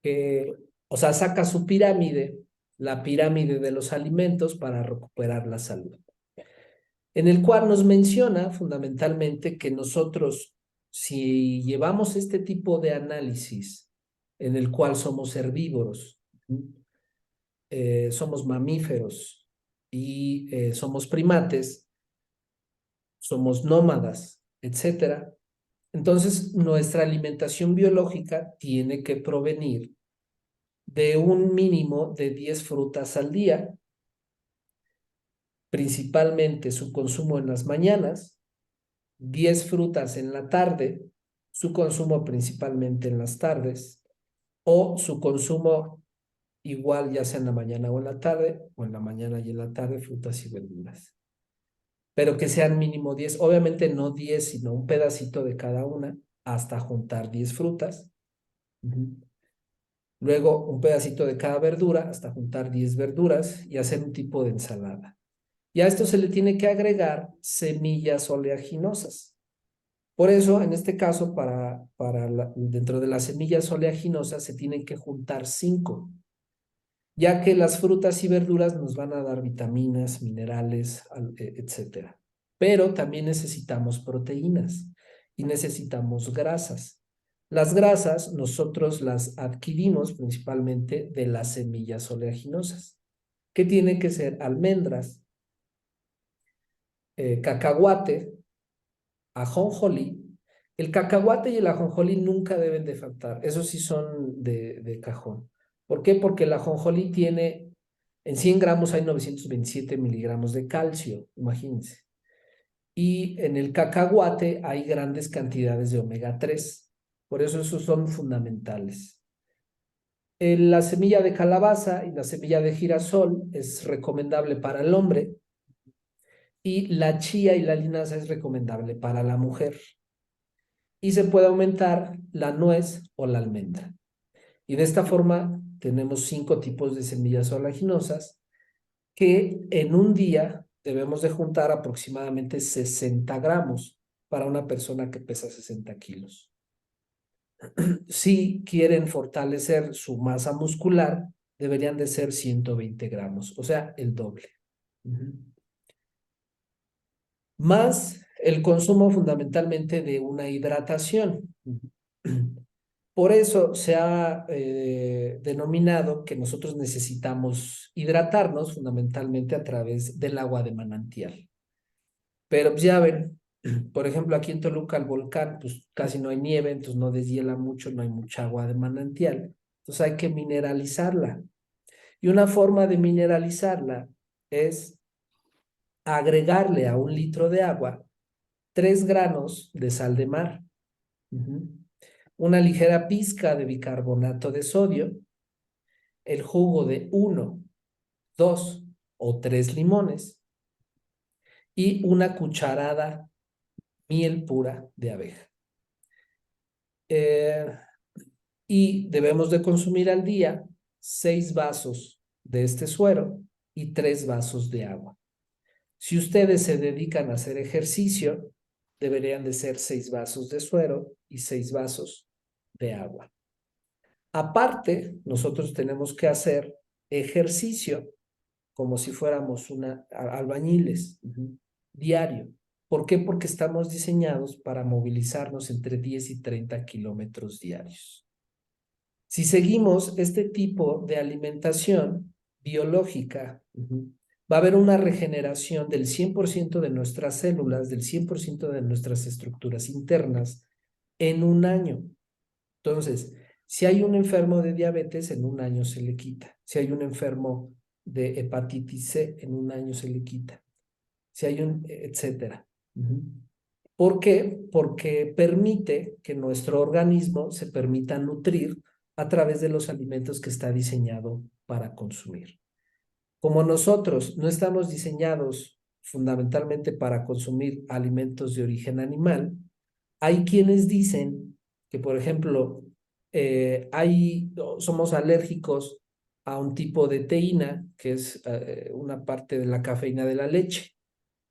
que, o sea, saca su pirámide, la pirámide de los alimentos para recuperar la salud, en el cual nos menciona fundamentalmente que nosotros, si llevamos este tipo de análisis, en el cual somos herbívoros, somos mamíferos y somos primates, somos nómadas, etcétera, Entonces, nuestra alimentación biológica tiene que provenir de un mínimo de 10 frutas al día, principalmente su consumo en las mañanas, 10 frutas en la tarde, su consumo principalmente en las tardes, o su consumo igual ya sea en la mañana o en la tarde, o en la mañana y en la tarde, frutas y verduras. Pero que sean mínimo 10, obviamente no 10, sino un pedacito de cada una, hasta juntar 10 frutas. Luego un pedacito de cada verdura, hasta juntar 10 verduras y hacer un tipo de ensalada. Y a esto se le tiene que agregar semillas oleaginosas. Por eso, en este caso, dentro de las semillas oleaginosas se tienen que juntar 5, ya que las frutas y verduras nos van a dar vitaminas, minerales, etcétera. Pero también necesitamos proteínas y necesitamos grasas. Las grasas nosotros las adquirimos principalmente de las semillas oleaginosas, que tienen que ser almendras, cacahuate, ajonjolí. El cacahuate y el ajonjolí nunca deben de faltar, esos sí son de cajón. ¿Por qué? Porque el ajonjolí tiene, en 100 gramos hay 927 miligramos de calcio, imagínense. Y en el cacahuate hay grandes cantidades de omega 3, por eso esos son fundamentales. La semilla de calabaza y la semilla de girasol es recomendable para el hombre y la chía y la linaza es recomendable para la mujer. Y se puede aumentar la nuez o la almendra. Y de esta forma tenemos 5 tipos de semillas oleaginosas que en un día debemos de juntar aproximadamente 60 gramos para una persona que pesa 60 kilos. Si quieren fortalecer su masa muscular, deberían de ser 120 gramos, o sea, el doble. Más el consumo fundamentalmente de una hidratación. Por eso se ha denominado que nosotros necesitamos hidratarnos fundamentalmente a través del agua de manantial. Pero pues ya ven, por ejemplo, aquí en Toluca, el volcán, pues casi no hay nieve, entonces no deshiela mucho, no hay mucha agua de manantial. Entonces hay que mineralizarla. Y una forma de mineralizarla es agregarle a 1 litro de agua 3 granos de sal de mar, una ligera pizca de bicarbonato de sodio, el jugo de 1, 2 o 3 limones y una cucharada miel pura de abeja. Y debemos de consumir al día 6 vasos de este suero y 3 vasos de agua. Si ustedes se dedican a hacer ejercicio, deberían de ser 6 vasos de suero y 6 vasos de agua. Aparte, nosotros tenemos que hacer ejercicio como si fuéramos albañiles, diario. ¿Por qué? Porque estamos diseñados para movilizarnos entre 10 y 30 kilómetros diarios. Si seguimos este tipo de alimentación biológica, va a haber una regeneración del 100% de nuestras células, del 100% de nuestras estructuras internas en un año. Entonces, si hay un enfermo de diabetes, en un año se le quita. Si hay un enfermo de hepatitis C, en un año se le quita. Si hay etcétera. ¿Por qué? Porque permite que nuestro organismo se permita nutrir a través de los alimentos que está diseñado para consumir. Como nosotros no estamos diseñados fundamentalmente para consumir alimentos de origen animal, hay quienes dicen que, por ejemplo, somos alérgicos a un tipo de teína, que es una parte de la cafeína de la leche.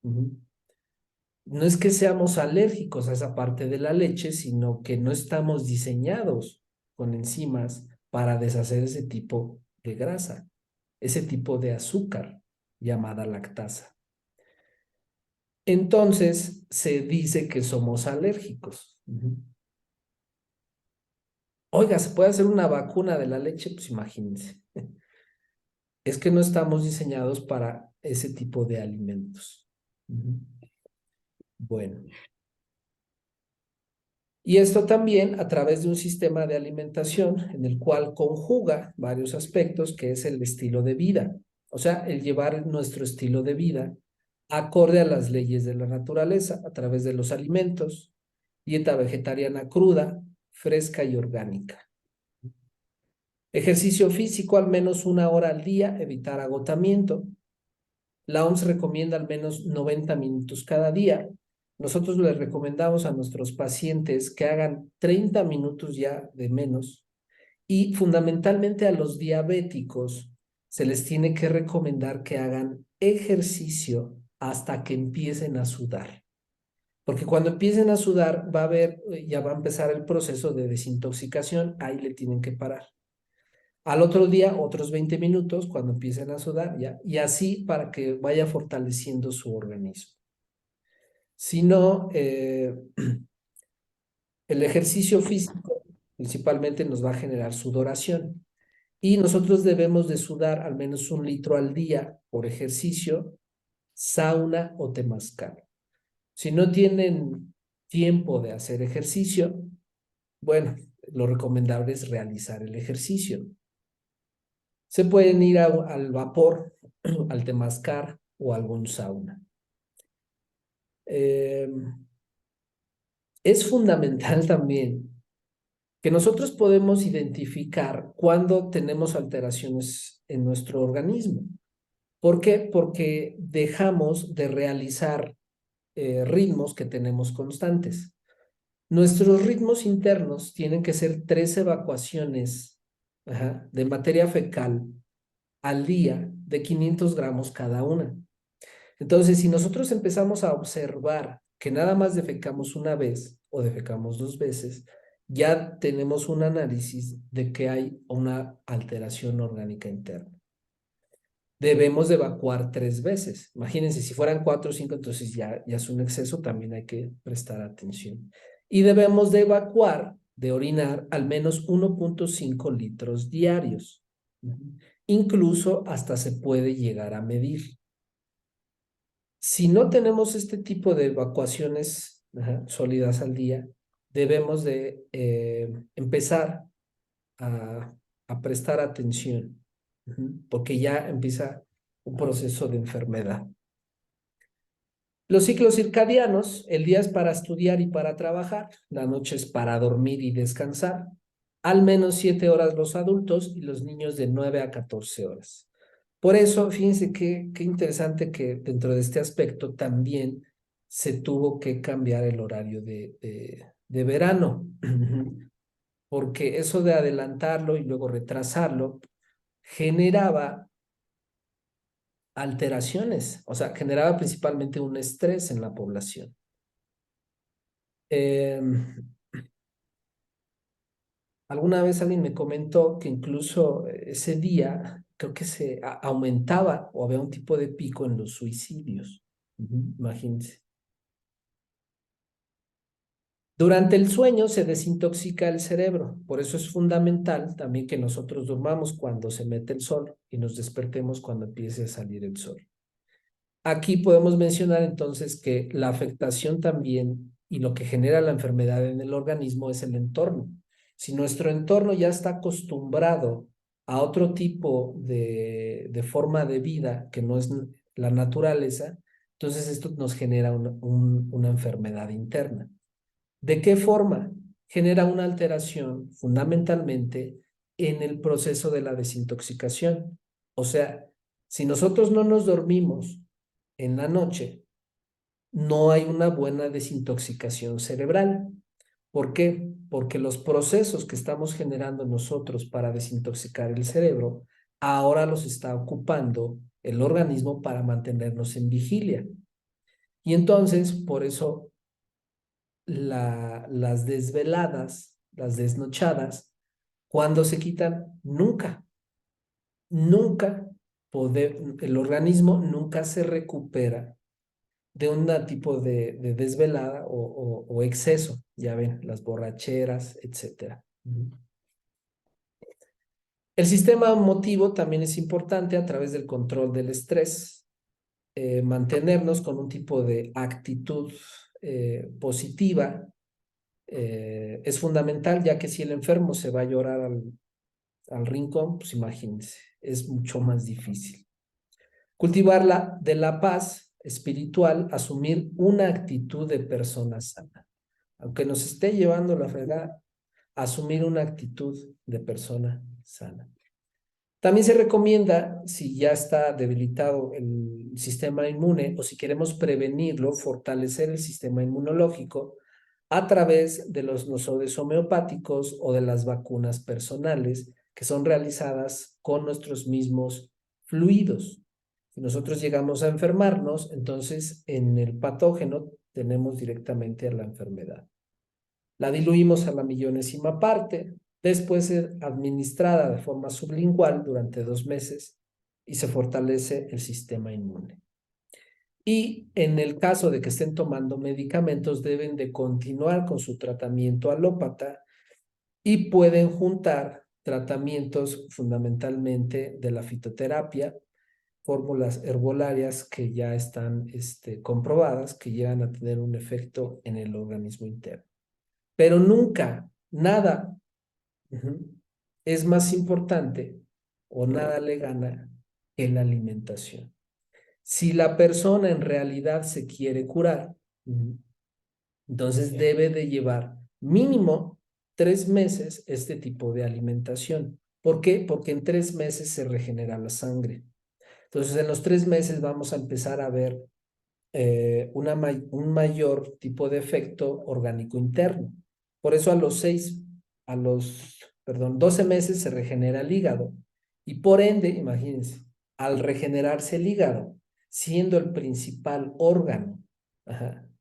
No es que seamos alérgicos a esa parte de la leche, sino que no estamos diseñados con enzimas para deshacer ese tipo de grasa, ese tipo de azúcar llamada lactasa. Entonces se dice que somos alérgicos. Oiga, ¿se puede hacer una vacuna de la leche? Pues imagínense. Es que no estamos diseñados para ese tipo de alimentos. Bueno. Y esto también a través de un sistema de alimentación en el cual conjuga varios aspectos, que es el estilo de vida. O sea, el llevar nuestro estilo de vida acorde a las leyes de la naturaleza a través de los alimentos, dieta vegetariana cruda, fresca y orgánica. Ejercicio físico al menos 1 hora al día, evitar agotamiento. La OMS recomienda al menos 90 minutos cada día. Nosotros les recomendamos a nuestros pacientes que hagan 30 minutos ya de menos y fundamentalmente a los diabéticos se les tiene que recomendar que hagan ejercicio hasta que empiecen a sudar. Porque cuando empiecen a sudar va a haber, ya va a empezar el proceso de desintoxicación, ahí le tienen que parar. Al otro día, otros 20 minutos cuando empiecen a sudar, ya, y así para que vaya fortaleciendo su organismo. Si no, el ejercicio físico principalmente nos va a generar sudoración y nosotros debemos de sudar al menos 1 litro al día por ejercicio, sauna o temazcal. Si no tienen tiempo de hacer ejercicio, bueno, lo recomendable es realizar el ejercicio. Se pueden ir al vapor, al temazcal o a algún sauna. Es fundamental también que nosotros podemos identificar cuando tenemos alteraciones en nuestro organismo. ¿Por qué? Porque dejamos de realizar ritmos que tenemos constantes. Nuestros ritmos internos tienen que ser 3 evacuaciones de materia fecal al día de 500 gramos cada una. Entonces, si nosotros empezamos a observar que nada más defecamos una vez o defecamos 2 veces, ya tenemos un análisis de que hay una alteración orgánica interna. Debemos de evacuar 3 veces. Imagínense, si fueran 4 o 5, entonces ya es un exceso, también hay que prestar atención. Y debemos de evacuar, de orinar, al menos 1.5 litros diarios. Incluso hasta se puede llegar a medir. Si no tenemos este tipo de evacuaciones sólidas al día, debemos de empezar a, a prestar atención, porque ya empieza un proceso de enfermedad. Los ciclos circadianos, el día es para estudiar y para trabajar, la noche es para dormir y descansar, al menos 7 horas los adultos y los niños de 9 a 14 horas. Por eso, fíjense qué interesante que dentro de este aspecto también se tuvo que cambiar el horario de verano, porque eso de adelantarlo y luego retrasarlo generaba alteraciones, o sea, generaba principalmente un estrés en la población. Alguna vez alguien me comentó que incluso ese día creo que se aumentaba o había un tipo de pico en los suicidios. Imagínense. Durante el sueño se desintoxica el cerebro, por eso es fundamental también que nosotros durmamos cuando se mete el sol y nos despertemos cuando empiece a salir el sol. Aquí podemos mencionar entonces que la afectación también y lo que genera la enfermedad en el organismo es el entorno. Si nuestro entorno ya está acostumbrado a otro tipo de forma de vida que no es la naturaleza, entonces esto nos genera una enfermedad interna. ¿De qué forma? Genera una alteración fundamentalmente en el proceso de la desintoxicación. O sea, si nosotros no nos dormimos en la noche, no hay una buena desintoxicación cerebral. ¿Por qué? Porque los procesos que estamos generando nosotros para desintoxicar el cerebro, ahora los está ocupando el organismo para mantenernos en vigilia. Y entonces, por eso, las desveladas, las desnochadas, cuando se quitan, nunca el organismo nunca se recupera de un tipo de desvelada o exceso, ya ven, las borracheras, etcétera. El sistema emotivo también es importante a través del control del estrés, mantenernos con un tipo de actitud positiva, es fundamental, ya que si el enfermo se va a llorar al rincón, pues imagínense, es mucho más difícil. Cultivar de la paz espiritual, asumir una actitud de persona sana. Aunque nos esté llevando la fregada, asumir una actitud de persona sana. También se recomienda, si ya está debilitado el sistema inmune o si queremos prevenirlo, fortalecer el sistema inmunológico a través de los nosodes homeopáticos o de las vacunas personales que son realizadas con nuestros mismos fluidos. Si nosotros llegamos a enfermarnos, entonces en el patógeno tenemos directamente a la enfermedad. La diluimos a la millonésima parte, después es administrada de forma sublingual durante 2 meses y se fortalece el sistema inmune. Y en el caso de que estén tomando medicamentos, deben de continuar con su tratamiento alópata y pueden juntar tratamientos fundamentalmente de la fitoterapia, fórmulas herbolarias que ya están comprobadas, que llegan a tener un efecto en el organismo interno. Pero nunca, nada es más importante o nada le gana que la alimentación. Si la persona en realidad se quiere curar, entonces debe de llevar mínimo 3 meses este tipo de alimentación. ¿Por qué? Porque en 3 meses se regenera la sangre. Entonces, en los 3 meses vamos a empezar a ver un mayor tipo de efecto orgánico interno. Por eso a los, perdón, 12 meses se regenera el hígado y por ende, imagínense, al regenerarse el hígado, siendo el principal órgano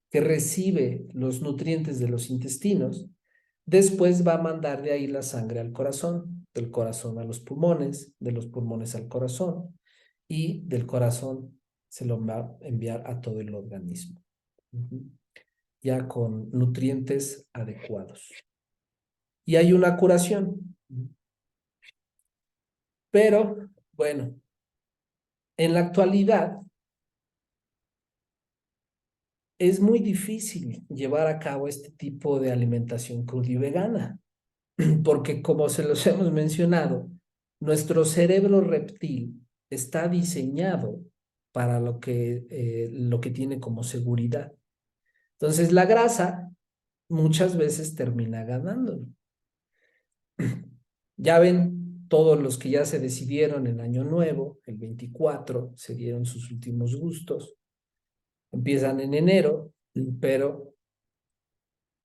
que recibe los nutrientes de los intestinos, después va a mandar de ahí la sangre al corazón, del corazón a los pulmones, de los pulmones al corazón y del corazón se lo va a enviar a todo el organismo, ya con nutrientes adecuados. Y hay una curación. Pero, bueno, en la actualidad es muy difícil llevar a cabo este tipo de alimentación cruda y vegana, porque como se los hemos mencionado, nuestro cerebro reptil está diseñado para lo que tiene como seguridad. Entonces, la grasa muchas veces termina ganando. Ya ven, todos los que ya se decidieron en Año Nuevo, el 24, se dieron sus últimos gustos. Empiezan en enero, pero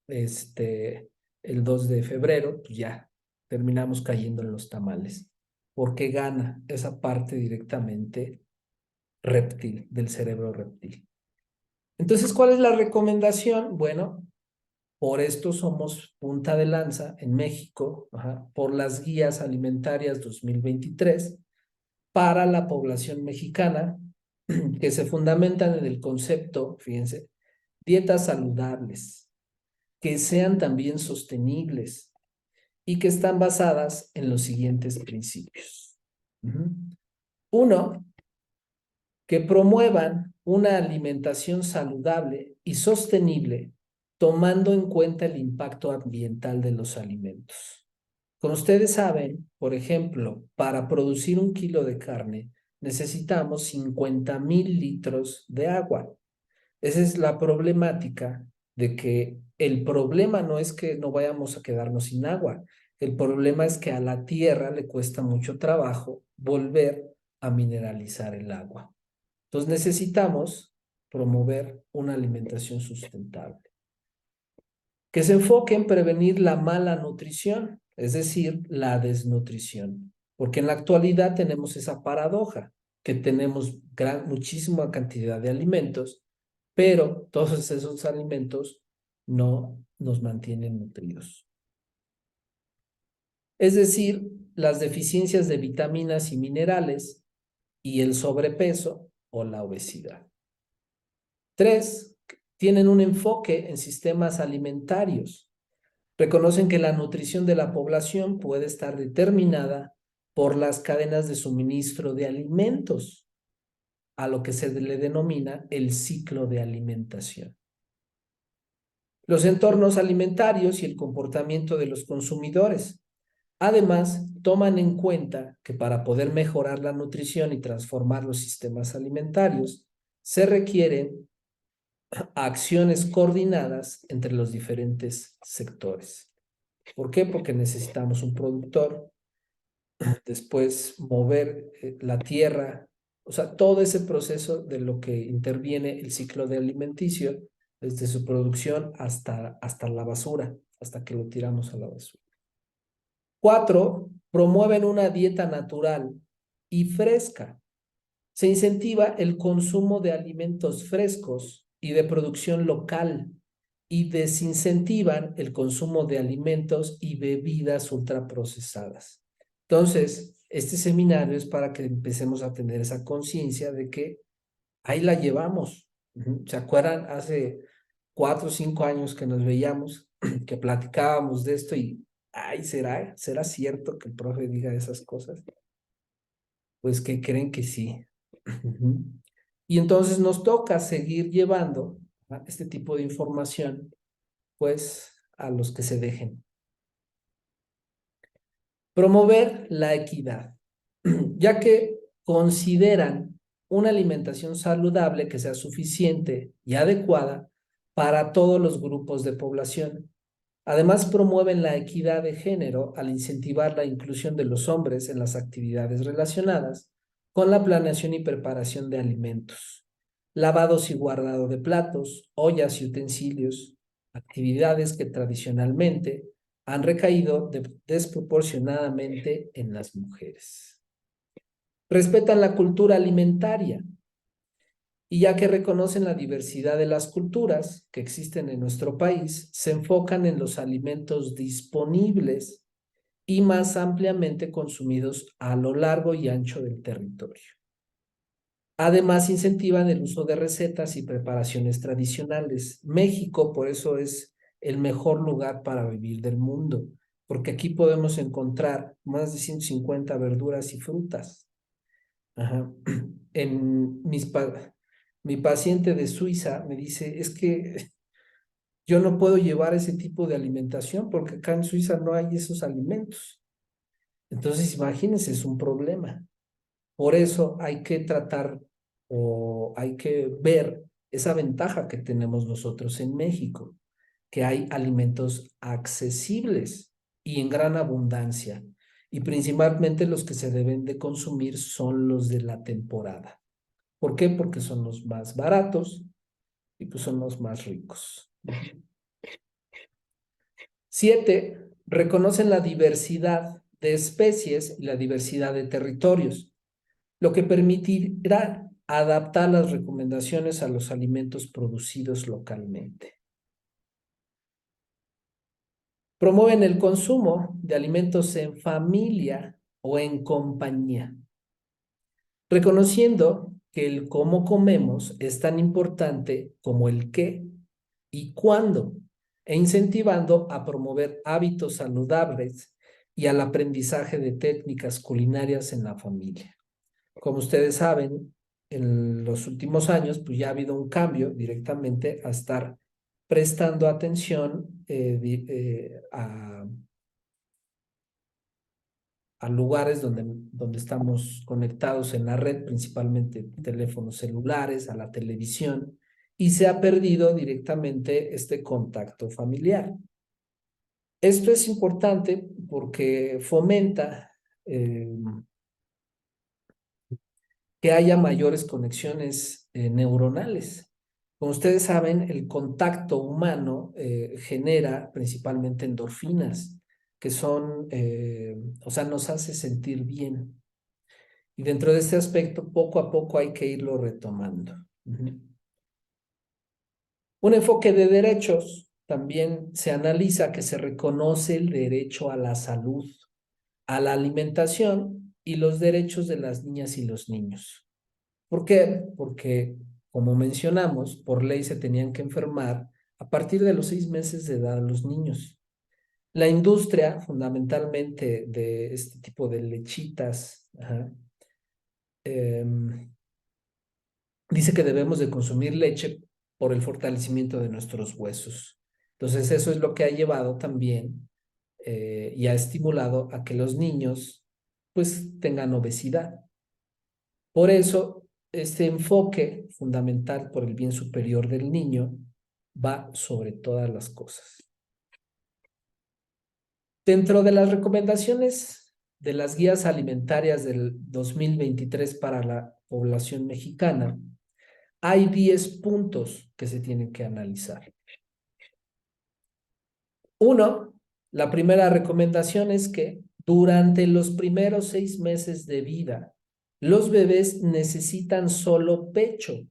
el 2 de febrero, pues ya terminamos cayendo en los tamales, porque gana esa parte directamente reptil, del cerebro reptil. Entonces, ¿cuál es la recomendación? Bueno, por esto somos punta de lanza en México, por las guías alimentarias 2023 para la población mexicana, que se fundamentan en el concepto, fíjense, dietas saludables, que sean también sostenibles y que están basadas en los siguientes principios. Uno, que promuevan una alimentación saludable y sostenible, tomando en cuenta el impacto ambiental de los alimentos. Como ustedes saben, por ejemplo, para producir 1 kilo de carne necesitamos 50,000 litros de agua. Esa es la problemática de que el problema no es que no vayamos a quedarnos sin agua. El problema es que a la tierra le cuesta mucho trabajo volver a mineralizar el agua. Entonces necesitamos promover una alimentación sustentable que se enfoque en prevenir la mala nutrición, es decir, la desnutrición. Porque en la actualidad tenemos esa paradoja, que tenemos muchísima cantidad de alimentos, pero todos esos alimentos no nos mantienen nutridos. Es decir, las deficiencias de vitaminas y minerales y el sobrepeso o la obesidad. 3, tienen un enfoque en sistemas alimentarios. Reconocen que la nutrición de la población puede estar determinada por las cadenas de suministro de alimentos, a lo que se le denomina el ciclo de alimentación. los entornos alimentarios y el comportamiento de los consumidores. Además, toman en cuenta que para poder mejorar la nutrición y transformar los sistemas alimentarios, se requieren acciones coordinadas entre los diferentes sectores. ¿Por qué? Porque necesitamos un productor, después mover la tierra, o sea, todo ese proceso de lo que interviene el ciclo de alimenticio, desde su producción hasta la basura, hasta que lo tiramos a la basura. 4, promueven una dieta natural y fresca. Se incentiva el consumo de alimentos frescos y de producción local y desincentivan el consumo de alimentos y bebidas ultraprocesadas. Entonces, este seminario es para que empecemos a tener esa conciencia de que ahí la llevamos. ¿Se acuerdan? Hace 4 o 5 años que nos veíamos, que platicábamos de esto y, ay, ¿será cierto que el profe diga esas cosas? Pues que creen que sí. Y entonces nos toca seguir llevando este tipo de información, pues, a los que se dejen. Promover la equidad, ya que consideran una alimentación saludable que sea suficiente y adecuada para todos los grupos de población. Además, promueven la equidad de género al incentivar la inclusión de los hombres en las actividades relacionadas con la planeación y preparación de alimentos, lavados y guardado de platos, ollas y utensilios, actividades que tradicionalmente han recaído desproporcionadamente en las mujeres. Respetan la cultura alimentaria, y ya que reconocen la diversidad de las culturas que existen en nuestro país, se enfocan en los alimentos disponibles y más ampliamente consumidos a lo largo y ancho del territorio. Además, incentivan el uso de recetas y preparaciones tradicionales. México, por eso, es el mejor lugar para vivir del mundo, porque aquí podemos encontrar más de 150 verduras y frutas. Ajá. En mi paciente de Suiza me dice, es que yo no puedo llevar ese tipo de alimentación porque acá en Suiza no hay esos alimentos. Entonces, imagínense, es un problema. Por eso hay que tratar o hay que ver esa ventaja que tenemos nosotros en México, que hay alimentos accesibles y en gran abundancia. Y principalmente los que se deben de consumir son los de la temporada. ¿Por qué? Porque son los más baratos y pues son los más ricos. 7, reconocen la diversidad de especies y la diversidad de territorios, lo que permitirá adaptar las recomendaciones a los alimentos producidos localmente. Promueven el consumo de alimentos en familia o en compañía, reconociendo que el cómo comemos es tan importante como el qué y cuándo, e incentivando a promover hábitos saludables y al aprendizaje de técnicas culinarias en la familia. Como ustedes saben, en los últimos años, pues ya ha habido un cambio directamente a estar prestando atención a lugares donde estamos conectados en la red, principalmente teléfonos celulares, a la televisión, y se ha perdido directamente este contacto familiar. Esto es importante porque fomenta que haya mayores conexiones neuronales. Como ustedes saben, el contacto humano genera principalmente endorfinas, que son, o sea, nos hace sentir bien. Y dentro de este aspecto, poco a poco hay que irlo retomando. Un enfoque de derechos, también se analiza que se reconoce el derecho a la salud, a la alimentación y los derechos de las niñas y los niños. ¿Por qué? Porque, como mencionamos, por ley se tenían que enfermar a partir de los 6 meses de edad los niños. La industria, fundamentalmente de este tipo de lechitas, dice que debemos de consumir leche por el fortalecimiento de nuestros huesos. Entonces, eso es lo que ha llevado también y ha estimulado a que los niños pues tengan obesidad. Por eso, este enfoque fundamental por el bien superior del niño va sobre todas las cosas. Dentro de las recomendaciones de las guías alimentarias del 2023 para la población mexicana, hay 10 puntos que se tienen que analizar. Uno, la primera recomendación es que durante los primeros 6 meses de vida, los bebés necesitan solo pecho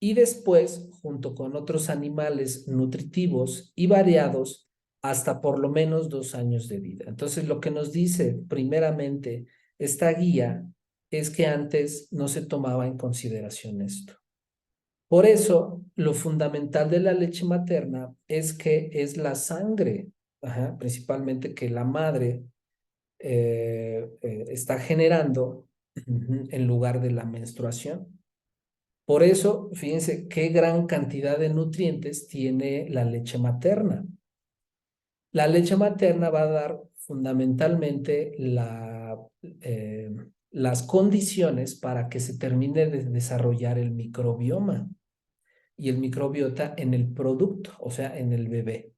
y después, junto con otros animales nutritivos y variados, hasta por lo menos 2 años de vida. Entonces, lo que nos dice primeramente esta guía es que antes no se tomaba en consideración esto. Por eso, lo fundamental de la leche materna es que es la sangre, principalmente que la madre está generando en lugar de la menstruación. Por eso, fíjense qué gran cantidad de nutrientes tiene la leche materna. La leche materna va a dar fundamentalmente las condiciones para que se termine de desarrollar el microbioma y el microbiota en el producto, o sea, en el bebé.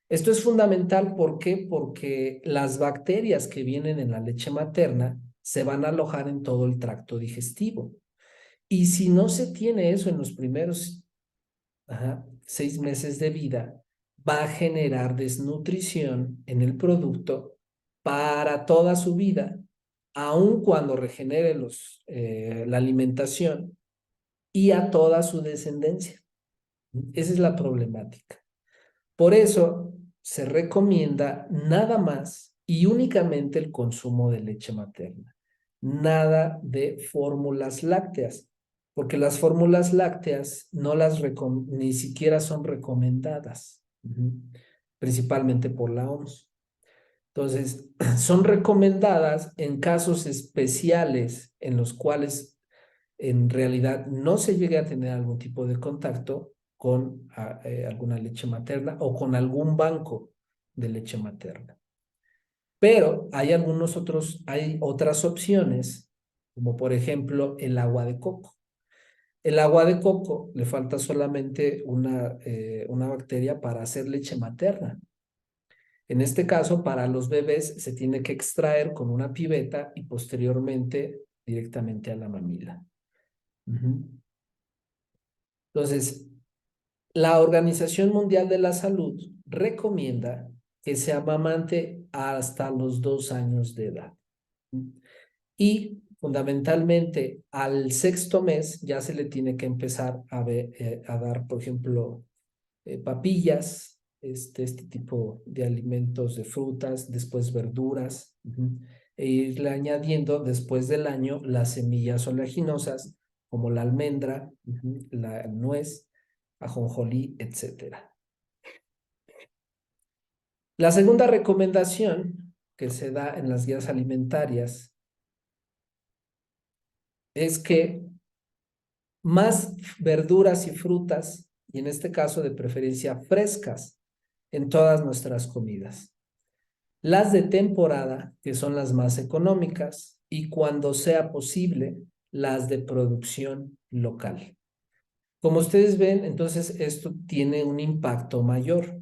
Esto es fundamental, ¿por qué? Porque las bacterias que vienen en la leche materna se van a alojar en todo el tracto digestivo. Y si no se tiene eso en los primeros 6 meses de vida, va a generar desnutrición en el producto para toda su vida, aun cuando regenere la alimentación y a toda su descendencia. Esa es la problemática. Por eso se recomienda nada más y únicamente el consumo de leche materna. Nada de fórmulas lácteas, porque las fórmulas lácteas no ni siquiera son recomendadas, principalmente por la OMS. Entonces, son recomendadas en casos especiales en los cuales en realidad no se llegue a tener algún tipo de contacto con alguna leche materna o con algún banco de leche materna. Pero hay otras opciones, como por ejemplo el agua de coco. El agua de coco le falta solamente una bacteria para hacer leche materna. En este caso, para los bebés se tiene que extraer con una pipeta y posteriormente directamente a la mamila. Entonces, la Organización Mundial de la Salud recomienda que se amamante hasta los 2 años de edad. Y fundamentalmente al sexto mes ya se le tiene que empezar a dar, por ejemplo, papillas, este tipo de alimentos, de frutas, después verduras, e irle añadiendo después del año las semillas oleaginosas como la almendra, la nuez, ajonjolí, etcétera. La segunda recomendación que se da en las guías alimentarias es que más verduras y frutas, y en este caso de preferencia frescas, en todas nuestras comidas. Las de temporada, que son las más económicas, y cuando sea posible, las de producción local. Como ustedes ven, entonces esto tiene un impacto mayor.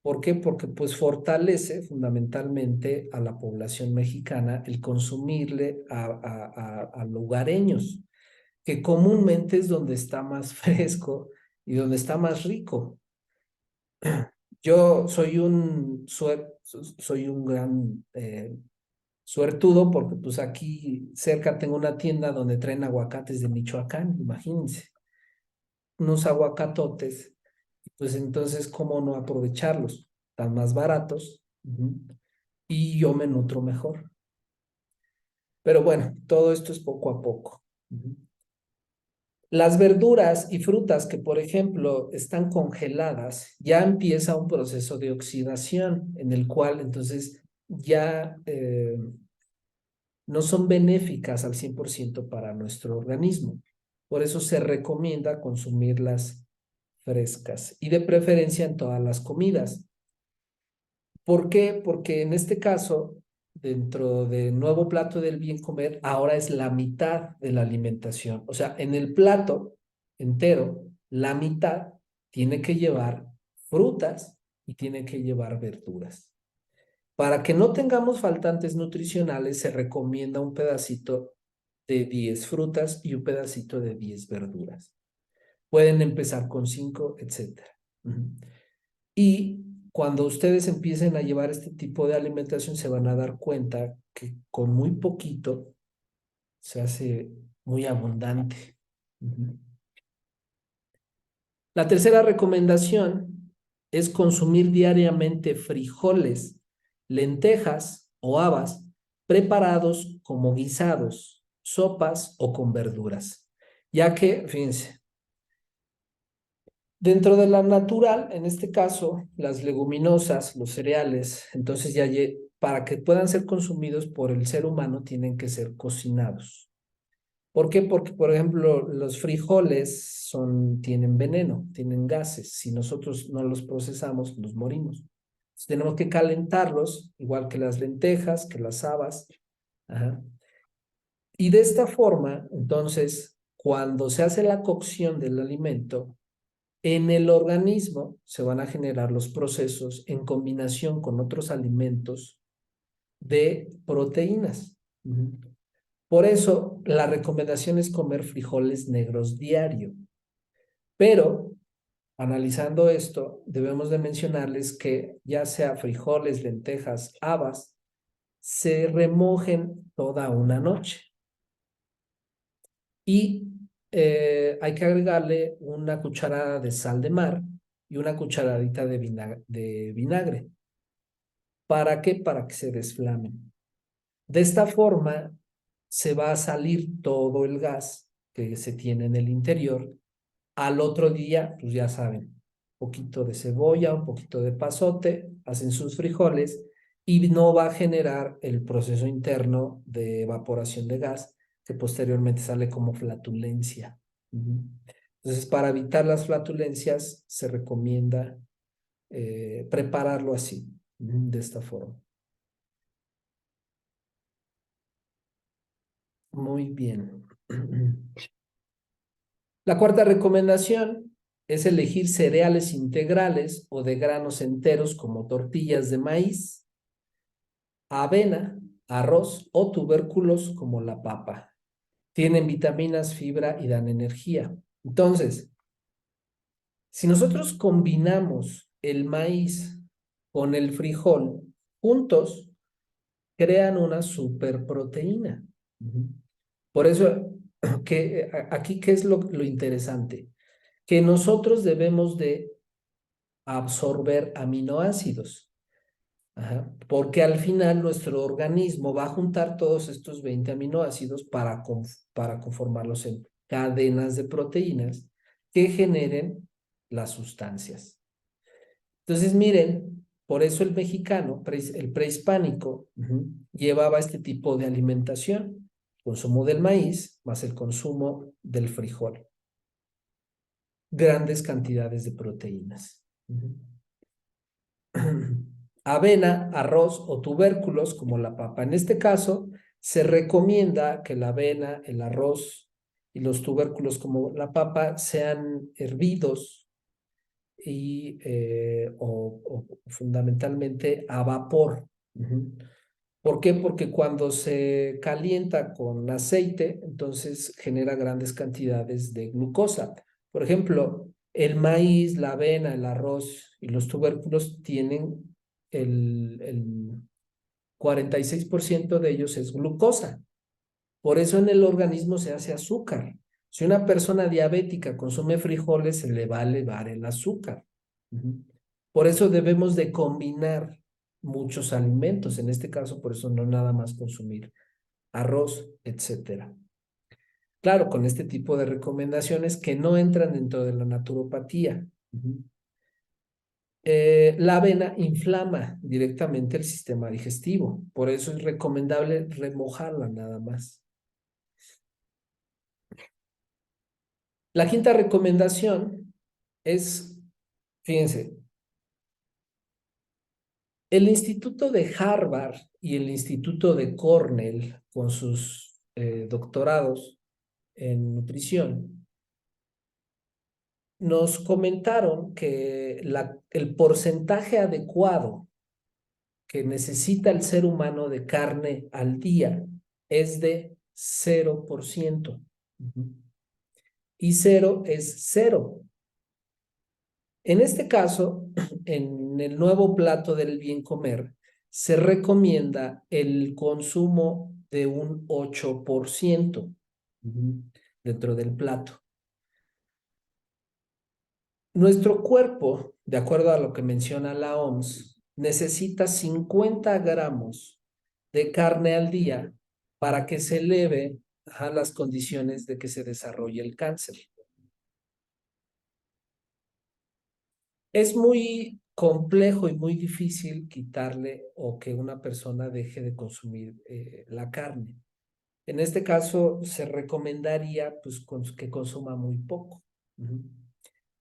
¿Por qué? Porque pues fortalece fundamentalmente a la población mexicana el consumirle a lugareños, que comúnmente es donde está más fresco y donde está más rico. Yo soy un gran suertudo porque pues aquí cerca tengo una tienda donde traen aguacates de Michoacán, imagínense, unos aguacatotes, pues entonces, ¿cómo no aprovecharlos? Están más baratos y yo me nutro mejor. Pero bueno, todo esto es poco a poco. Las verduras y frutas que, por ejemplo, están congeladas, ya empieza un proceso de oxidación en el cual entonces ya no son benéficas al 100% para nuestro organismo. Por eso se recomienda consumirlas frescas y de preferencia en todas las comidas. ¿Por qué? Porque en este caso, dentro del nuevo plato del bien comer, ahora es la mitad de la alimentación. O sea, en el plato entero, la mitad tiene que llevar frutas y tiene que llevar verduras. Para que no tengamos faltantes nutricionales, se recomienda un pedacito de 10 frutas y un pedacito de 10 verduras. Pueden empezar con 5, etcétera. Y cuando ustedes empiecen a llevar este tipo de alimentación, se van a dar cuenta que con muy poquito se hace muy abundante. La tercera recomendación es consumir diariamente frijoles, lentejas o habas preparados como guisados, sopas o con verduras. Ya que, fíjense, dentro de la natural, en este caso, las leguminosas, los cereales, entonces ya para que puedan ser consumidos por el ser humano, tienen que ser cocinados. ¿Por qué? Porque, por ejemplo, los frijoles tienen veneno, tienen gases. Si nosotros no los procesamos, nos morimos. Entonces, tenemos que calentarlos, igual que las lentejas, que las habas. Ajá. Y de esta forma, entonces, cuando se hace la cocción del alimento, en el organismo se van a generar los procesos en combinación con otros alimentos de proteínas. Por eso, la recomendación es comer frijoles negros diario. Pero, analizando esto, debemos de mencionarles que ya sea frijoles, lentejas, habas, se remojen toda una noche. Y hay que agregarle una cucharada de sal de mar y una cucharadita de vinagre. ¿Para qué? Para que se desflamen. De esta forma se va a salir todo el gas que se tiene en el interior. Al otro día, pues ya saben, un poquito de cebolla, un poquito de pasote, hacen sus frijoles y no va a generar el proceso interno de evaporación de gas que posteriormente sale como flatulencia. Entonces, para evitar las flatulencias, se recomienda prepararlo así, de esta forma. Muy bien. La cuarta recomendación es elegir cereales integrales o de granos enteros como tortillas de maíz, avena, arroz o tubérculos como la papa. Tienen vitaminas, fibra y dan energía. Entonces, si nosotros combinamos el maíz con el frijol juntos, crean una superproteína. Por eso, aquí, ¿qué es lo interesante? Que nosotros debemos de absorber aminoácidos. Ajá, porque al final nuestro organismo va a juntar todos estos 20 aminoácidos para conformarlos en cadenas de proteínas que generen las sustancias. Entonces, miren, por eso el mexicano, el prehispánico, llevaba este tipo de alimentación, consumo del maíz más el consumo del frijol, grandes cantidades de proteínas. Avena, arroz o tubérculos como la papa. En este caso, se recomienda que la avena, el arroz y los tubérculos como la papa sean hervidos o fundamentalmente a vapor. ¿Por qué? Porque cuando se calienta con aceite, entonces genera grandes cantidades de glucosa. Por ejemplo, el maíz, la avena, el arroz y los tubérculos tienen el 46% de ellos es glucosa. Por eso en el organismo se hace azúcar. Si una persona diabética consume frijoles, se le va a elevar el azúcar. Por eso debemos de combinar muchos alimentos. En este caso, por eso no nada más consumir arroz, etcétera. Claro, con este tipo de recomendaciones que no entran dentro de la naturopatía. La avena inflama directamente el sistema digestivo. Por eso es recomendable remojarla nada más. La quinta recomendación Es, fíjense, el Instituto de Harvard y el Instituto de Cornell, con sus doctorados en nutrición, nos comentaron que el porcentaje adecuado que necesita el ser humano de carne al día es de 0%. Y cero es cero. En este caso, en el nuevo plato del bien comer, se recomienda el consumo de un 8% dentro del plato. Nuestro cuerpo, de acuerdo a lo que menciona la OMS, necesita 50 gramos de carne al día para que se eleve a las condiciones de que se desarrolle el cáncer. Es muy complejo y muy difícil quitarle o que una persona deje de consumir la carne. En este caso, se recomendaría pues, que consuma muy poco.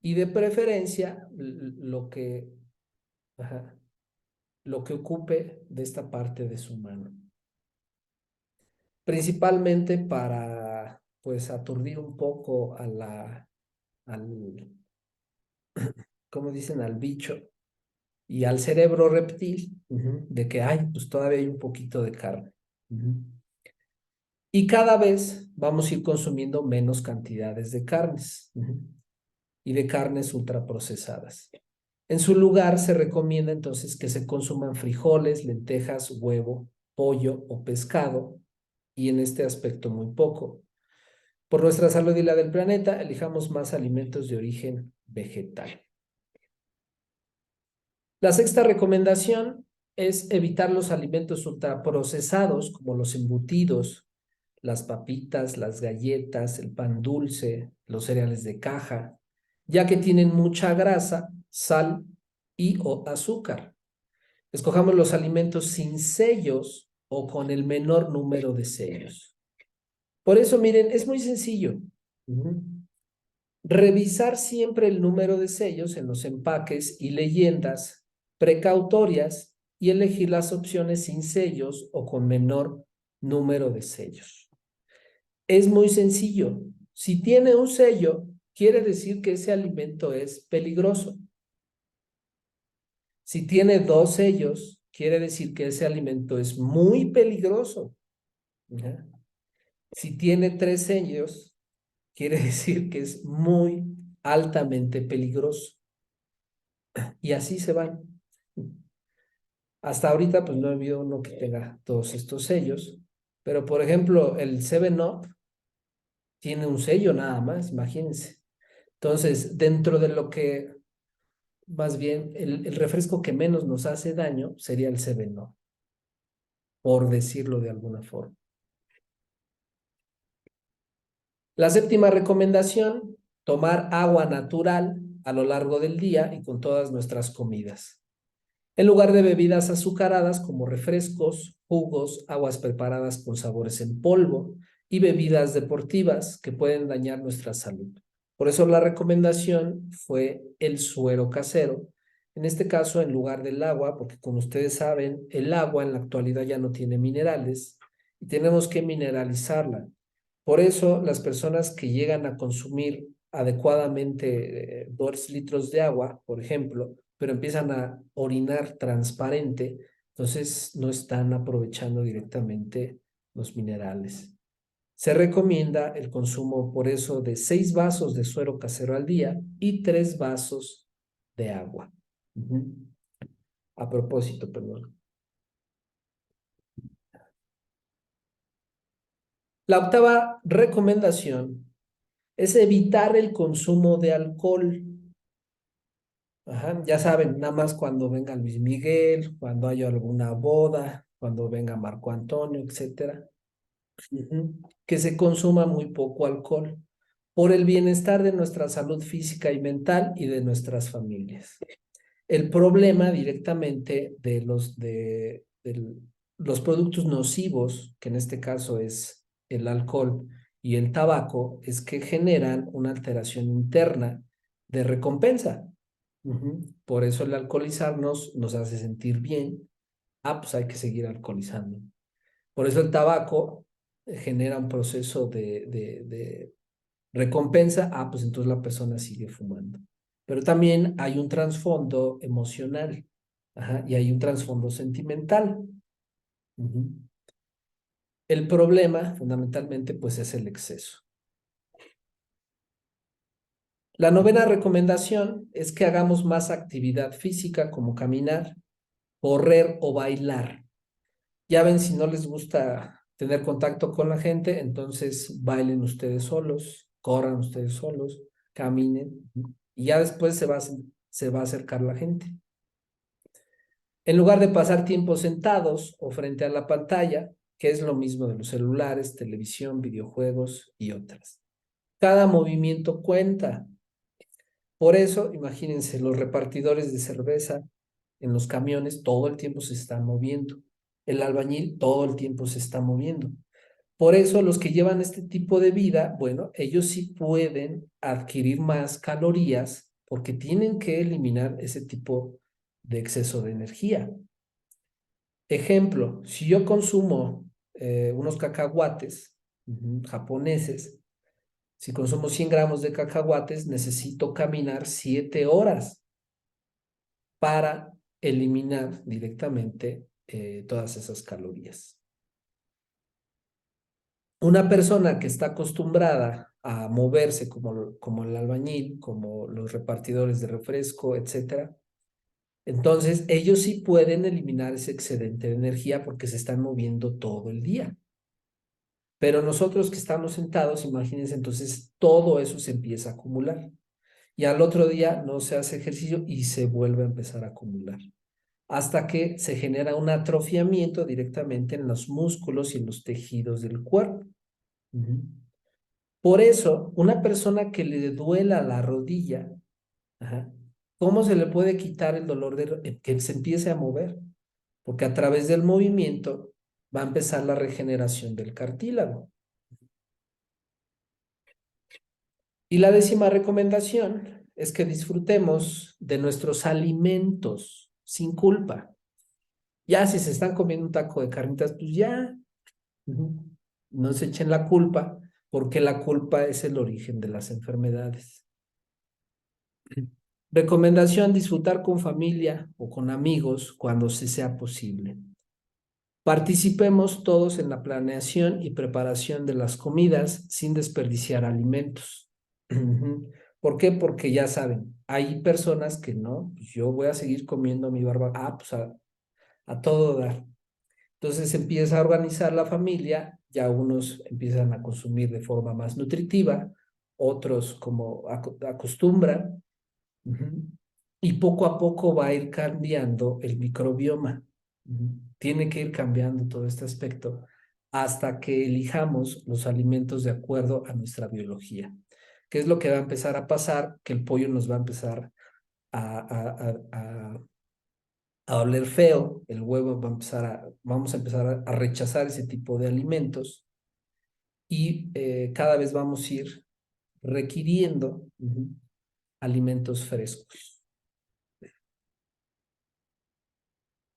Y de preferencia, ajá, lo que ocupe de esta parte de su mano. Principalmente para, pues, aturdir un poco al, ¿cómo dicen? Al bicho y al cerebro reptil, de que hay, pues todavía hay un poquito de carne. Y cada vez vamos a ir consumiendo menos cantidades de carnes y de carnes ultraprocesadas. En su lugar se recomienda entonces que se consuman frijoles, lentejas, huevo, pollo o pescado, y en este aspecto muy poco. Por nuestra salud y la del planeta, elijamos más alimentos de origen vegetal. La sexta recomendación es evitar los alimentos ultraprocesados como los embutidos, las papitas, las galletas, el pan dulce, los cereales de caja, ya que tienen mucha grasa, sal y o azúcar. Escojamos los alimentos sin sellos o con el menor número de sellos. Por eso, miren, es muy sencillo. Revisar siempre el número de sellos en los empaques y leyendas precautorias y elegir las opciones sin sellos o con menor número de sellos. Es muy sencillo. Si tiene un sello, quiere decir que ese alimento es peligroso. Si tiene dos sellos, quiere decir que ese alimento es muy peligroso. ¿Ya? Si tiene tres sellos, quiere decir que es muy altamente peligroso. Y así se van. Hasta ahorita, pues no he habido uno que tenga todos estos sellos. Pero, por ejemplo, el 7-Up tiene un sello nada más, imagínense. Entonces, dentro de lo que, más bien, el refresco que menos nos hace daño sería el 7-Up, por decirlo de alguna forma. La séptima recomendación, tomar agua natural a lo largo del día y con todas nuestras comidas, en lugar de bebidas azucaradas como refrescos, jugos, aguas preparadas con sabores en polvo y bebidas deportivas que pueden dañar nuestra salud. Por eso la recomendación fue el suero casero. En este caso, en lugar del agua, porque como ustedes saben, el agua en la actualidad ya no tiene minerales y tenemos que mineralizarla. Por eso, las personas que llegan a consumir adecuadamente 2 litros de agua, por ejemplo, pero empiezan a orinar transparente, entonces no están aprovechando directamente los minerales. Se recomienda el consumo, por eso, de 6 vasos de suero casero al día y 3 vasos de agua. A propósito, perdón. La octava recomendación es evitar el consumo de alcohol. Ajá, ya saben, nada más cuando venga Luis Miguel, cuando haya alguna boda, cuando venga Marco Antonio, etcétera. Que se consuma muy poco alcohol por el bienestar de nuestra salud física y mental y de nuestras familias. El problema directamente de los productos nocivos, que en este caso es el alcohol y el tabaco, es que generan una alteración interna de recompensa. Por eso el alcoholizarnos nos hace sentir bien. Ah, pues hay que seguir alcoholizando. Por eso el tabaco genera un proceso de recompensa. Ah, pues entonces la persona sigue fumando. Pero también hay un trasfondo emocional. Ajá, y hay un trasfondo sentimental. Ujú. El problema, fundamentalmente, pues es el exceso. La novena recomendación es que hagamos más actividad física como caminar, correr o bailar. Ya ven, si no les gusta tener contacto con la gente, entonces bailen ustedes solos, corran ustedes solos, caminen y ya después se va a acercar la gente. En lugar de pasar tiempo sentados o frente a la pantalla, que es lo mismo de los celulares, televisión, videojuegos y otras. Cada movimiento cuenta. Por eso, imagínense, los repartidores de cerveza en los camiones todo el tiempo se están moviendo. El albañil todo el tiempo se está moviendo. Por eso los que llevan este tipo de vida, bueno, ellos sí pueden adquirir más calorías porque tienen que eliminar ese tipo de exceso de energía. Ejemplo, si yo consumo unos cacahuates japoneses, si consumo 100 gramos de cacahuates, necesito caminar 7 horas para eliminar directamente todas esas calorías. Una persona que está acostumbrada a moverse como el albañil, como los repartidores de refresco, etcétera, entonces ellos sí pueden eliminar ese excedente de energía porque se están moviendo todo el día. Pero nosotros que estamos sentados, imagínense, entonces todo eso se empieza a acumular. Y al otro día no se hace ejercicio y se vuelve a empezar a acumular. Hasta que se genera un atrofiamiento directamente en los músculos y en los tejidos del cuerpo. Ujú. Por eso, una persona que le duela la rodilla, ajá, ¿cómo se le puede quitar el dolor de que se empiece a mover? Porque a través del movimiento va a empezar la regeneración del cartílago. Y la décima recomendación es que disfrutemos de nuestros alimentos sin culpa. Ya si se están comiendo un taco de carnitas, pues ya, no se echen la culpa, porque la culpa es el origen de las enfermedades. Recomendación, disfrutar con familia o con amigos cuando se sea posible. Participemos todos en la planeación y preparación de las comidas sin desperdiciar alimentos. ¿Por qué? Porque ya saben, hay personas que no, pues yo voy a seguir comiendo mi barbacoa, pues a todo dar. Entonces se empieza a organizar la familia, ya unos empiezan a consumir de forma más nutritiva, otros como acostumbran, y poco a poco va a ir cambiando el microbioma. Tiene que ir cambiando todo este aspecto hasta que elijamos los alimentos de acuerdo a nuestra biología. ¿Qué es lo que va a empezar a pasar? Que el pollo nos va a empezar a, a, a, a a oler feo, el huevo va a vamos a empezar a rechazar ese tipo de alimentos y cada vez vamos a ir requiriendo alimentos frescos.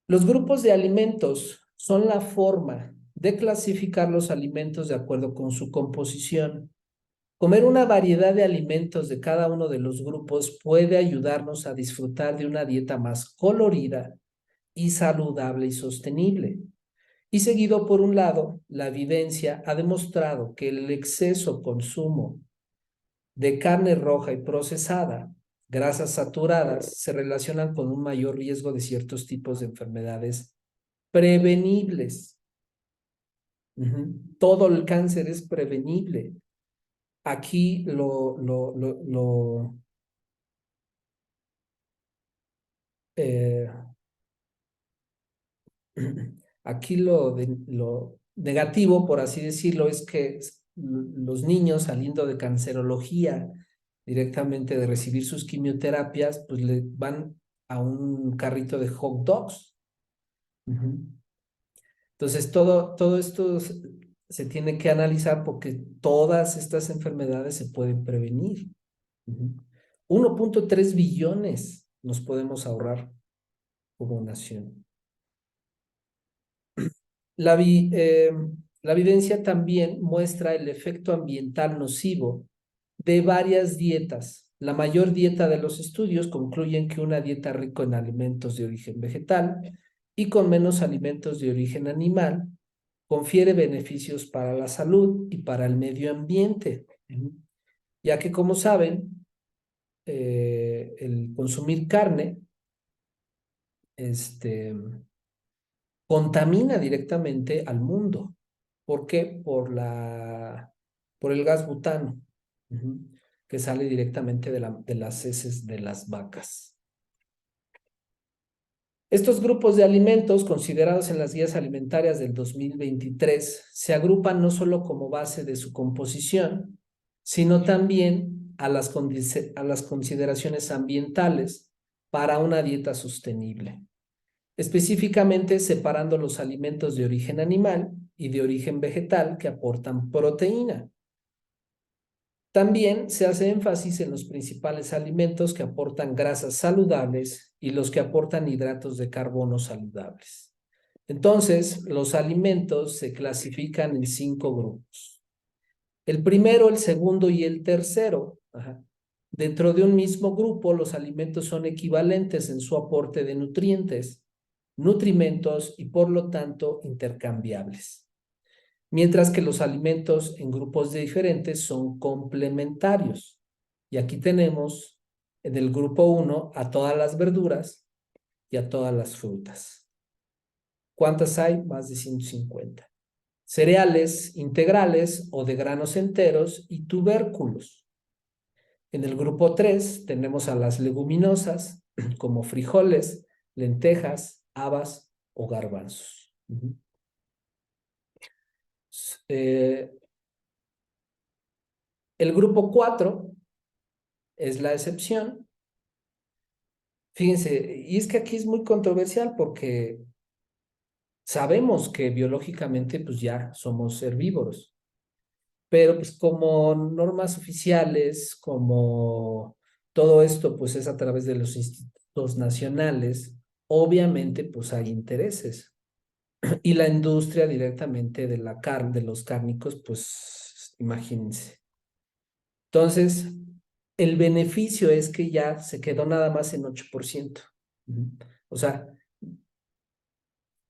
Los grupos de alimentos son la forma de clasificar los alimentos de acuerdo con su composición. Comer una variedad de alimentos de cada uno de los grupos puede ayudarnos a disfrutar de una dieta más colorida y saludable y sostenible. Y seguido, por un lado, la evidencia ha demostrado que el exceso consumo de carne roja y procesada, grasas saturadas, se relacionan con un mayor riesgo de ciertos tipos de enfermedades prevenibles. Todo el cáncer es prevenible. Aquí eh, aquí lo negativo, por así decirlo, es que los niños saliendo de cancerología directamente de recibir sus quimioterapias, pues le van a un carrito de hot dogs. Entonces, todo esto se tiene que analizar porque todas estas enfermedades se pueden prevenir. 1.3 billones nos podemos ahorrar como nación. La, vi- eh, la evidencia también muestra el efecto ambiental nocivo de varias dietas. La mayor dieta de los estudios concluyen que una dieta rica en alimentos de origen vegetal y con menos alimentos de origen animal confiere beneficios para la salud y para el medio ambiente, ya que, como saben, el consumir carne este, contamina directamente al mundo. ¿Por qué? Por el gas butano, ujú, que sale directamente de las heces de las vacas. Estos grupos de alimentos considerados en las guías alimentarias del 2023 se agrupan no solo como base de su composición, sino también a las consideraciones ambientales para una dieta sostenible, específicamente separando los alimentos de origen animal y de origen vegetal que aportan proteína. También se hace énfasis en los principales alimentos que aportan grasas saludables y los que aportan hidratos de carbono saludables. Entonces, los alimentos se clasifican en 5 grupos. El primero, el segundo y el tercero. Ajá. Dentro de un mismo grupo, los alimentos son equivalentes en su aporte de nutrientes, nutrimentos y por lo tanto intercambiables, mientras que los alimentos en grupos diferentes son complementarios. Y aquí tenemos en el grupo 1 a todas las verduras y a todas las frutas. ¿Cuántas hay? Más de 150. Cereales integrales o de granos enteros y tubérculos. En el grupo 3 tenemos a las leguminosas como frijoles, lentejas, habas o garbanzos. Eh, el grupo 4 es la excepción. Fíjense, y es que aquí es muy controversial porque sabemos que biológicamente pues ya somos herbívoros, pero pues como normas oficiales, como todo esto pues es a través de los institutos nacionales, obviamente pues hay intereses. Y la industria directamente de la carne, de los cárnicos, pues imagínense. Entonces, el beneficio es que ya se quedó nada más en 8%. O sea,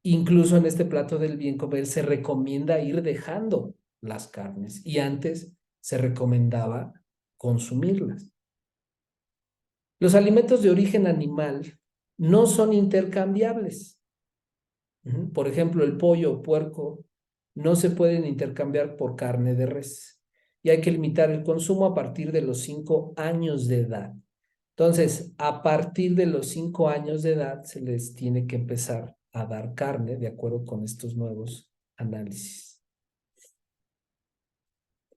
incluso en este plato del bien comer se recomienda ir dejando las carnes y antes se recomendaba consumirlas. Los alimentos de origen animal no son intercambiables. Por ejemplo, el pollo o puerco no se pueden intercambiar por carne de res y hay que limitar el consumo a partir de los 5 años de edad. Entonces, a partir de los 5 años de edad se les tiene que empezar a dar carne de acuerdo con estos nuevos análisis.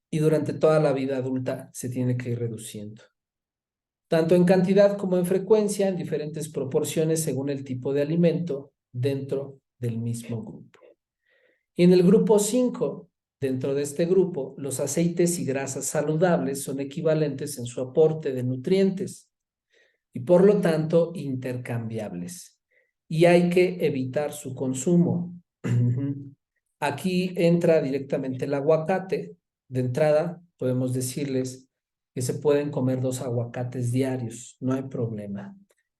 Y durante toda la vida adulta se tiene que ir reduciendo, tanto en cantidad como en frecuencia, en diferentes proporciones según el tipo de alimento dentro del mismo grupo. Y en el grupo 5, dentro de este grupo, los aceites y grasas saludables son equivalentes en su aporte de nutrientes y por lo tanto intercambiables. Y hay que evitar su consumo. Aquí entra directamente el aguacate. De entrada, podemos decirles que se pueden comer 2 aguacates diarios, no hay problema.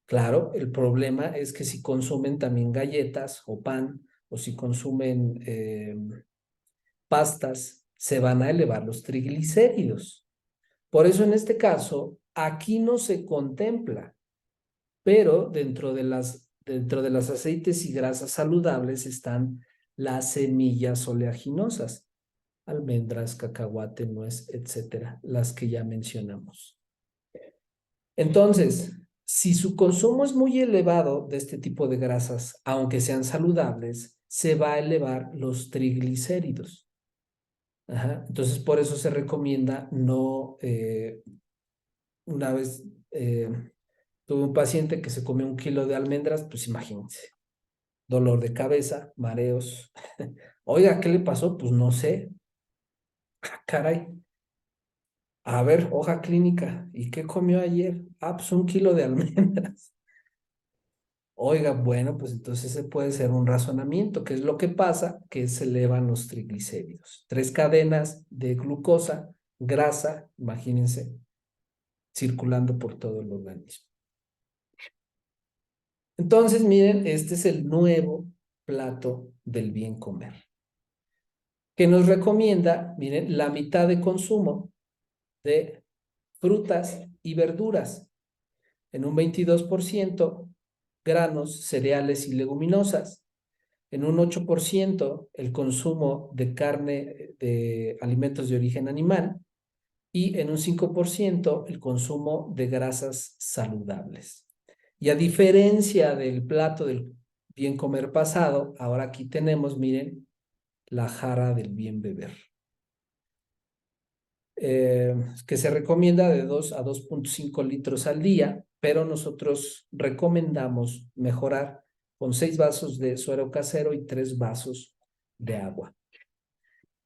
Claro, el problema es que si consumen también galletas o pan, o si consumen pastas, se van a elevar los triglicéridos. Por eso en este caso, aquí no se contempla, pero dentro de las aceites y grasas saludables están las semillas oleaginosas, almendras, cacahuate, nuez, etcétera, las que ya mencionamos. Entonces, si su consumo es muy elevado de este tipo de grasas, aunque sean saludables, se va a elevar los triglicéridos. Ajá. Entonces, por eso se recomienda no, una vez tuve un paciente que se comió 1 kilo de almendras, pues imagínense, dolor de cabeza, mareos. Oiga, ¿qué le pasó? Pues no sé. Ah, caray. A ver, hoja clínica. ¿Y qué comió ayer? Ah, pues 1 kilo de almendras. Oiga, bueno, pues entonces ese puede ser un razonamiento. ¿Qué es lo que pasa? Que se elevan los triglicéridos. 3 cadenas de glucosa, grasa, imagínense, circulando por todo el organismo. Entonces, miren, este es el nuevo plato del bien comer, que nos recomienda, miren, la mitad de consumo de frutas y verduras, en un 22% granos, cereales y leguminosas, en un 8% el consumo de carne de alimentos de origen animal y en un 5% el consumo de grasas saludables. Y a diferencia del plato del bien comer pasado, ahora aquí tenemos, miren, la jara del bien beber, que se recomienda de 2 a 2,5 litros al día, pero nosotros recomendamos mejorar con 6 vasos de suero casero y 3 vasos de agua.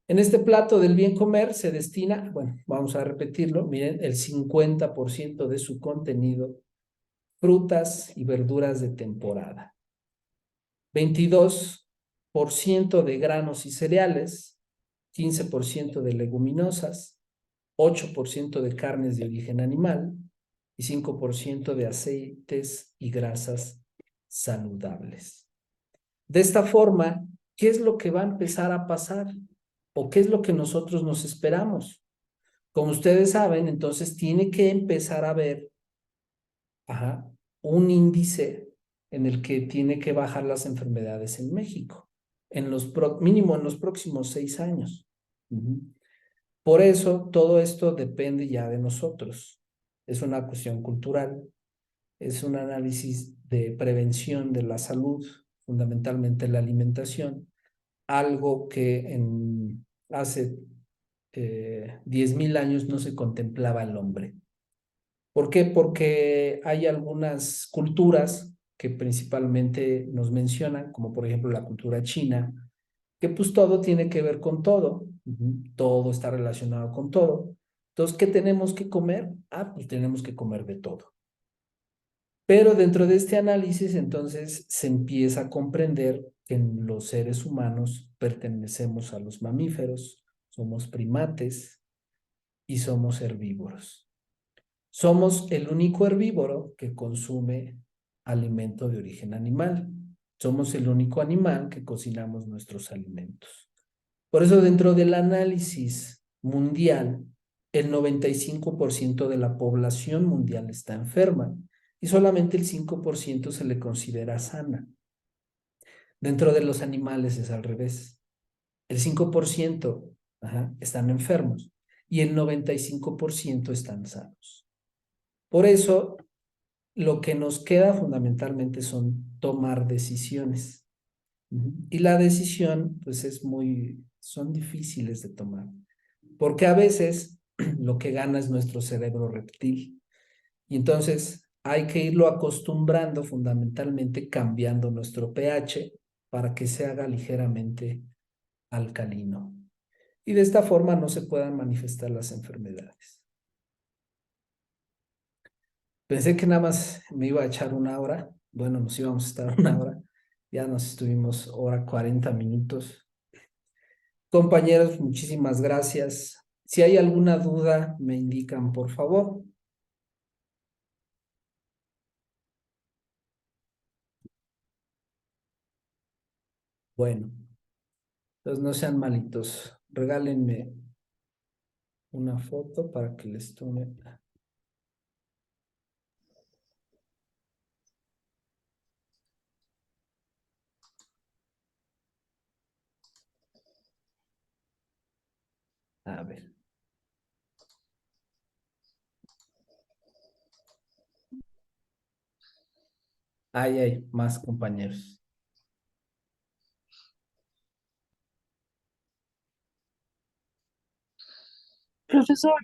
En este plato del bien comer se destina, bueno, vamos a repetirlo, miren, el 50% de su contenido, frutas y verduras de temporada, 22% de granos y cereales, 15% de leguminosas, 8% de carnes de origen animal y 5% de aceites y grasas saludables. De esta forma, ¿qué es lo que va a empezar a pasar? ¿O qué es lo que nosotros nos esperamos? Como ustedes saben, entonces tiene que empezar a haber, un índice en el que tiene que bajar las enfermedades en México, mínimo en los próximos 6 años. Por eso todo esto depende ya de nosotros. Es una cuestión cultural, es un análisis de prevención de la salud, fundamentalmente la alimentación, algo que hace 10,000 años no se contemplaba el hombre. ¿Por qué? Porque hay algunas culturas que principalmente nos mencionan, como por ejemplo la cultura china, que pues todo tiene que ver con todo, todo está relacionado con todo. Entonces, ¿qué tenemos que comer? Ah, pues tenemos que comer de todo. Pero dentro de este análisis, entonces, se empieza a comprender que en los seres humanos pertenecemos a los mamíferos, somos primates y somos herbívoros. Somos el único herbívoro que consume alimento de origen animal. Somos el único animal que cocinamos nuestros alimentos. Por eso, dentro del análisis mundial, el 95% de la población mundial está enferma y solamente el 5% se le considera sana. Dentro de los animales es al revés. El 5% están enfermos y el 95% están sanos. Por eso, lo que nos queda fundamentalmente son tomar decisiones. Y la decisión, pues son difíciles de tomar, porque a veces lo que gana es nuestro cerebro reptil. Y entonces hay que irlo acostumbrando, fundamentalmente cambiando nuestro pH para que se haga ligeramente alcalino. Y de esta forma no se puedan manifestar las enfermedades. Pensé que nada más me iba a echar 1 hora. Bueno, nos íbamos a estar 1 hora. Ya nos estuvimos hora 40 minutos. Compañeros, muchísimas gracias. Si hay alguna duda, me indican, por favor. Bueno, entonces no sean malitos. Regálenme una foto para que les tome. A ver. Ahí hay más compañeros. Profesor,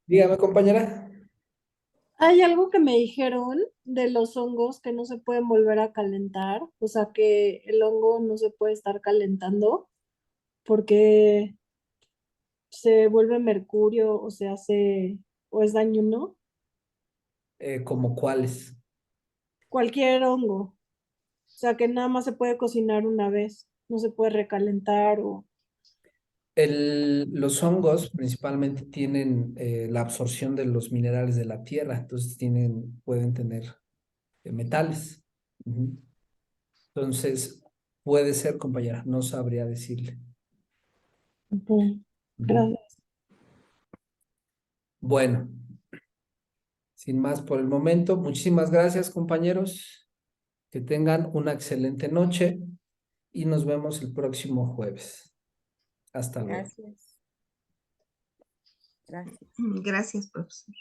Dígame, compañera. hay algo que me dijeron de los hongos que no se pueden volver a calentar, o sea que el hongo no se puede estar calentando porque se vuelve mercurio o se hace o es dañino. ¿Como cuáles? Cualquier hongo, o sea que nada más se puede cocinar una vez, no se puede recalentar o... Los hongos principalmente tienen la absorción de los minerales de la tierra, entonces pueden tener metales. Ujú. Entonces, puede ser, compañera, no sabría decirle. Ujú. Ujú. Gracias. Bueno, sin más por el momento, muchísimas gracias, compañeros. Que tengan una excelente noche y nos vemos el próximo jueves. Hasta luego. Gracias. Gracias. Gracias, profesor.